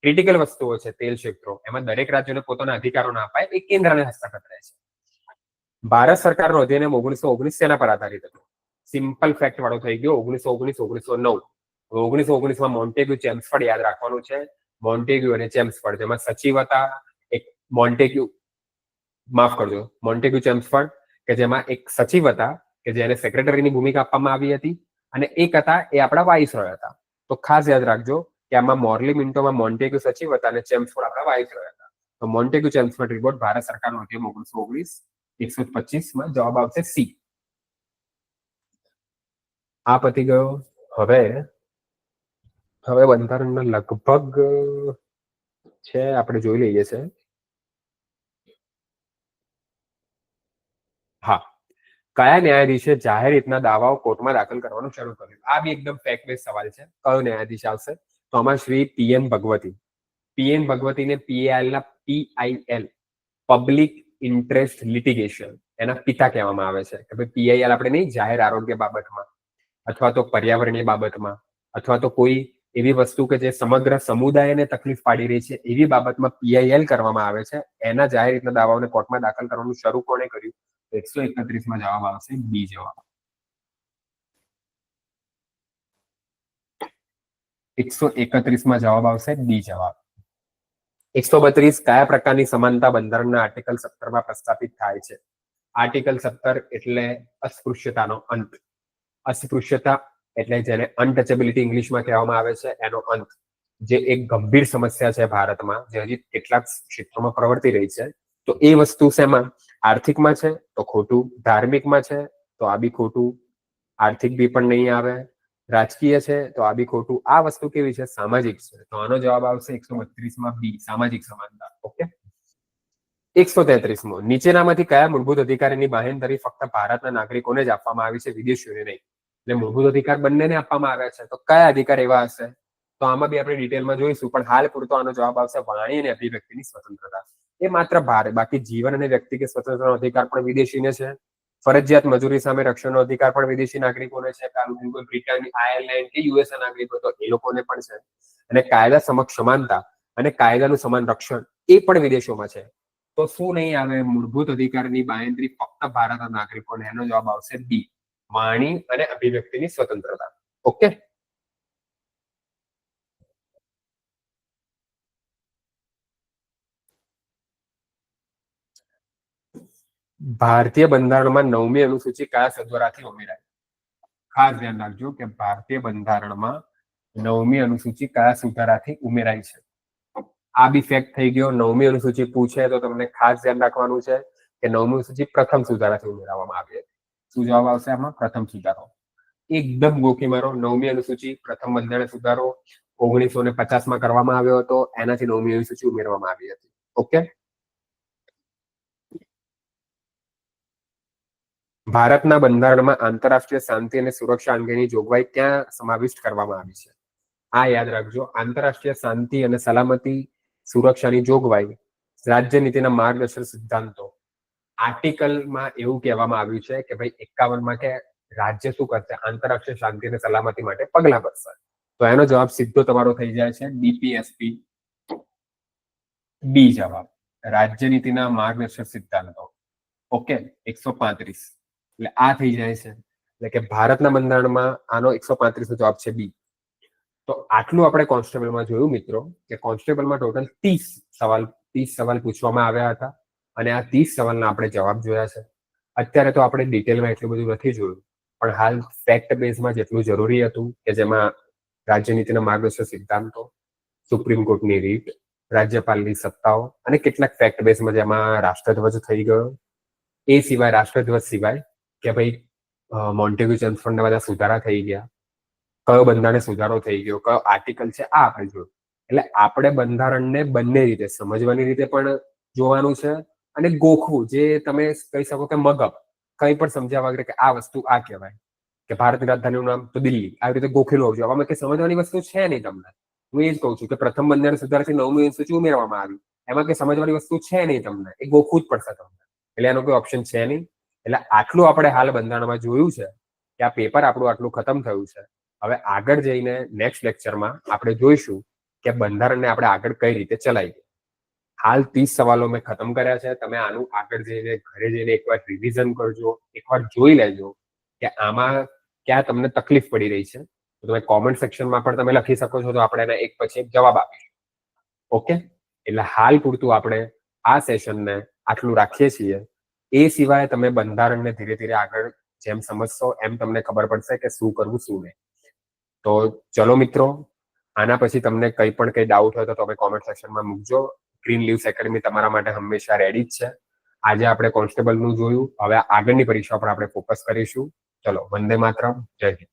ક્રિટિકલ વસ્તુઓ છે. તેલ ક્ષેત્રો એમાં દરેક રાજ્યોને પોતાના અધિકારો ના અપાય, એ કેન્દ્રને હસ્તગત રહે છે. ભારત સરકારનો અધિનિયમ 1919 શેના પર આધારિત હતો? સિમ્પલ ફેક્ટ વાળો થઈ ગયો. 1919 1909 મોન્ટેગ્યુ ચેમ્સફર્ડ યાદ રાખવાનું છે. મોન્ટેગ્યુ અને ચેમ્સફર્ડ, જેમાં સચિવ હતા એક મોન્ટેગ્યુ, માફ કરજો, મોન્ટેગ્યુ ચેમ્સફર્ડ, કે જેમાં એક સચિવ હતા કે જેને સેક્રેટરીની ભૂમિકા આપવામાં આવી હતી, અને એક હતા એ આપણા વાઇસરોય હતા. તો ખાસ યાદ રાખજો કે આમાં મોર્લી મિન્ટોમાં મોન્ટેગ્યુ સચિવ હતા અને ચેમ્સફોર્ડ આપણા વાઇસરોય હતા. તો મોન્ટેગ્યુ ચેમ્સફોર્ડ રિપોર્ટ ભારત સરકારનો અધિનિયમ 1919 125 જવાબ આવશે સી. આ પતી ગયો. હવે બંધારણના લગભગ છે, આપણે જોઈ લઈએ છે. હા, કયા ન્યાયાધીશે જાહેર હિતના દાવાઓ કોર્ટમાં દાખલ કરવાનું શરૂ કર્યું? આ બી એકદમ ફેક્ટ બેઝ સવાલ છે. કયો ન્યાયાધીશ આવશે? તો આમાં શ્રી પીએન ભગવતી. પીએન ભગવતીને પીઆઈએલ પબ્લિક ઇન્ટરેસ્ટ લિટિગેશન એના પિતા કહેવામાં આવે છે. કે ભાઈ પીઆઈએલ આપણે નહીં, જાહેર આરોગ્ય બાબતમાં અથવા તો પર્યાવરણીય બાબતમાં અથવા તો કોઈ એવી વસ્તુ કે જે સમગ્ર સમુદાયને તકલીફ પાડી રહી છે એવી બાબતમાં પીઆઈએલ કરવામાં આવે છે. એના જાહેર હિતના દાવાઓને કોર્ટમાં દાખલ કરવાનું શરૂ કોણે કર્યું? 131 જવાબ આવશે બી જવાબ. 131 જવાબ આવશે બી જવાબ. 132 કયા પ્રકારની સમાનતા બંધારણના આર્ટિકલ 17 પ્રસ્થાપિત થાય છે? આર્ટિકલ 17 એટલે અસ્પૃશ્યતાનો અંત. અસ્પૃશ્યતા એટલે જેને અનટચેબિલિટી ઇંગ્લિશમાં કહેવામાં આવે છે, એનો અંત, જે એક ગંભીર સમસ્યા છે ભારતમાં, જે હજી કેટલાક ક્ષેત્રોમાં પ્રવર્તી રહી છે. તો એ વસ્તુ શેમાં? આર્થિકમાં છે તો ખોટું, ધાર્મિકમાં છે તો આ બી ખોટું, આર્થિક બી પણ નહીં આવે, રાજકીય છે તો આ બી ખોટું. આ વસ્તુ કેવી છે? સામાજિક છે. તો આનો જવાબ આવશે 132 બી, સામાજિક સમાનતા. ઓકે. 133 નીચેનામાંથી કયા મૂળભૂત અધિકારીની બાહેંધરી ફક્ત ભારતના નાગરિકોને જ આપવામાં આવી છે, વિદેશીઓને નહીં? એટલે મૂળભૂત અધિકાર બંનેને આપવામાં આવ્યા છે. તો કયા અધિકાર એવા હશે? તો આમાં બી આપણે ડિટેલમાં જોઈશું, પણ હાલ પૂરતો આનો જવાબ આવશે વાણી અને અભિવ્યક્તિની સ્વતંત્રતા. એ માત્ર બાકી જીવન અને વ્યક્તિગત સ્વતંત્રતાનો અધિકાર પણ વિદેશીને છે. ફરજિયાત મજૂરી સામે રક્ષણનો અધિકાર પણ વિદેશી નાગરિકોને છે. કારણ કે બ્રિટન, આયર્લેન્ડ કે યુએસ નાગરિકો તો એ લોકોને પણ છે. અને કાયદા સમક્ષ સમાનતા અને કાયદાનું સમાન રક્ષણ એ પણ વિદેશોમાં છે. તો શું નહીં આવે? મૂળભૂત અધિકારની બાંહેધરી ફક્ત ભારતના નાગરિકોને. એનો જવાબ આવશે બી, વાણી અને અભિવ્યક્તિની સ્વતંત્રતા. ઓકે. ભારતીય બંધારણમાં 9મી અનુસૂચિ કયા સુધારાથી ઉમેરાય? ખાસ ધ્યાન રાખજો કે ભારતીય બંધારણમાં 9મી અનુસૂચિ કયા સુધારાથી ઉમેરાય છે. આ બી ફેક્ટ થઈ ગયો. 9મી અનુસૂચિ પૂછે તો તમને ખાસ ધ્યાન રાખવાનું છે કે 9મી અનુસૂચિ પ્રથમ સુધારાથી ઉમેરવામાં આવી હતી. શું જવાબ આવશે આમાં? પ્રથમ સુધારો. એકદમ ગોખી મારો. 9મી અનુસૂચિ પ્રથમ બંધારણ સુધારો 1950 કરવામાં આવ્યો હતો. એનાથી 9મી અનુસૂચિ ઉમેરવામાં આવી હતી. ઓકે. ભારતના બંધારણમાં આંતરરાષ્ટ્રીય શાંતિ અને સુરક્ષા અંગેની જોગવાઈ ક્યાં સમાવિષ્ટ કરવામાં આવી છે? આ યાદ રાખજો. આંતરરાષ્ટ્રીય શાંતિ અને સલામતી સુરક્ષાની જોગવાઈ, રાજ્ય નીતિના માર્ગદર્શક સિદ્ધાંતો. આર્ટિકલમાં એવું કહેવામાં આવ્યું છે કે ભાઈ 51 કે રાજ્ય શું કરશે? આંતરરાષ્ટ્રીય શાંતિ અને સલામતી માટે પગલા ભરશે. તો એનો જવાબ સીધો તમારો થઈ જાય છે ડીપીએસપી, બી જવાબ. રાજ્ય નીતિના માર્ગદર્શક સિદ્ધાંતો. ઓકે. 135 એટલે આ થઈ જાય છે. એટલે કે ભારતના બંધારણમાં આનો 135 જવાબ છે બી. તો આટલું આપણે કોન્સ્ટેબલમાં જોયું મિત્રો, કે કોન્સ્ટેબલમાં ટોટલ 30 સવાલ પૂછવામાં આવ્યા હતા, અને આ 30 સવાલના આપણે જવાબ જોયા છે. અત્યારે તો આપણે ડિટેલમાં એટલું બધું નથી જોયું, પણ હાલ ફેક્ટ બેઝમાં જેટલું જરૂરી હતું, કે જેમાં રાજ્ય નીતિના માર્ગદર્શક સિદ્ધાંતો, સુપ્રીમ કોર્ટની રીટ, રાજ્યપાલની સત્તાઓ અને કેટલાક ફેક્ટ બેઝમાં જેમાં રાષ્ટ્રધ્વજ થઈ ગયો, એ સિવાય રાષ્ટ્રધ્વજ સિવાય કે ભાઈ મોન્ટેગ્યુ ચેમ્સફોર્ડના બધા સુધારા થઈ ગયા, કયો બંધારણને સુધારો થઈ ગયો, કયો આર્ટિકલ છે, આ આપણે જોયું. એટલે આપણે બંધારણને બંને રીતે સમજવાની રીતે પણ જોવાનું છે અને ગોખવું, જે તમે કહી શકો કે મગપ કંઈ પણ સમજ્યા વગર કે આ વસ્તુ આ કહેવાય, કે ભારતની રાજધાનીનું નામ તો દિલ્હી, આવી રીતે ગોખેલું હોવું જોઈએ. આમાં કંઈ સમજવાની વસ્તુ છે નહીં તમને. હું એ જ કહું છું કે પ્રથમ બંધારણ સુધારાથી 9મી અનુસૂચિ ઉમેરવામાં આવી, એમાં કંઈ સમજવાની વસ્તુ છે નહીં તમને, એ ગોખવું જ પડશે તમને. એટલે એનો કોઈ ઓપ્શન છે નહીં. એટલે આટલું આપણે હાલ બંધારણમાં જોયું છે કે આ પેપર આપણું આટલું ખતમ થયું છે. હવે આગળ જઈને નેક્સ્ટ લેક્ચરમાં આપણે જોઈશું કે બંધારણને આપણે આગળ કઈ રીતે ચલાવીએ. હાલ 30 સવાલો મેં ખતમ કર્યા છે. તમે આનું આગળ જઈને ઘરે જઈને એકવાર રિવિઝન કરજો, એકવાર જોઈ લેજો કે આમાં ક્યાં તમને તકલીફ પડી રહી છે. તો તમે કોમેન્ટ સેક્શનમાં પણ તમે લખી શકો છો, તો આપણે એના એક પછી એક જવાબ આપીશું. ઓકે, એટલે હાલ પૂરતું આપણે આ સેશનને આટલું રાખીએ છીએ. એ સિવાય તમે બંધારણને ધીરે ધીરે આગળ જેમ સમજશો એમ તમને ખબર પડશે કે શું કરવું શું નહીં. તો ચલો મિત્રો, આના પછી તમને કંઈ પણ કંઈ ડાઉટ હોય તો તમે કોમેન્ટ સેક્શનમાં મૂકજો. ગ્રીન લીવ્સ એકેડમી તમારા માટે હંમેશા રેડી જ છે. આજે આપણે કોન્સ્ટેબલનું જોયું, હવે આગળની પરીક્ષા પર આપણે ફોકસ કરીશું. ચલો, વંદે માતરમ, જય હિન્દ.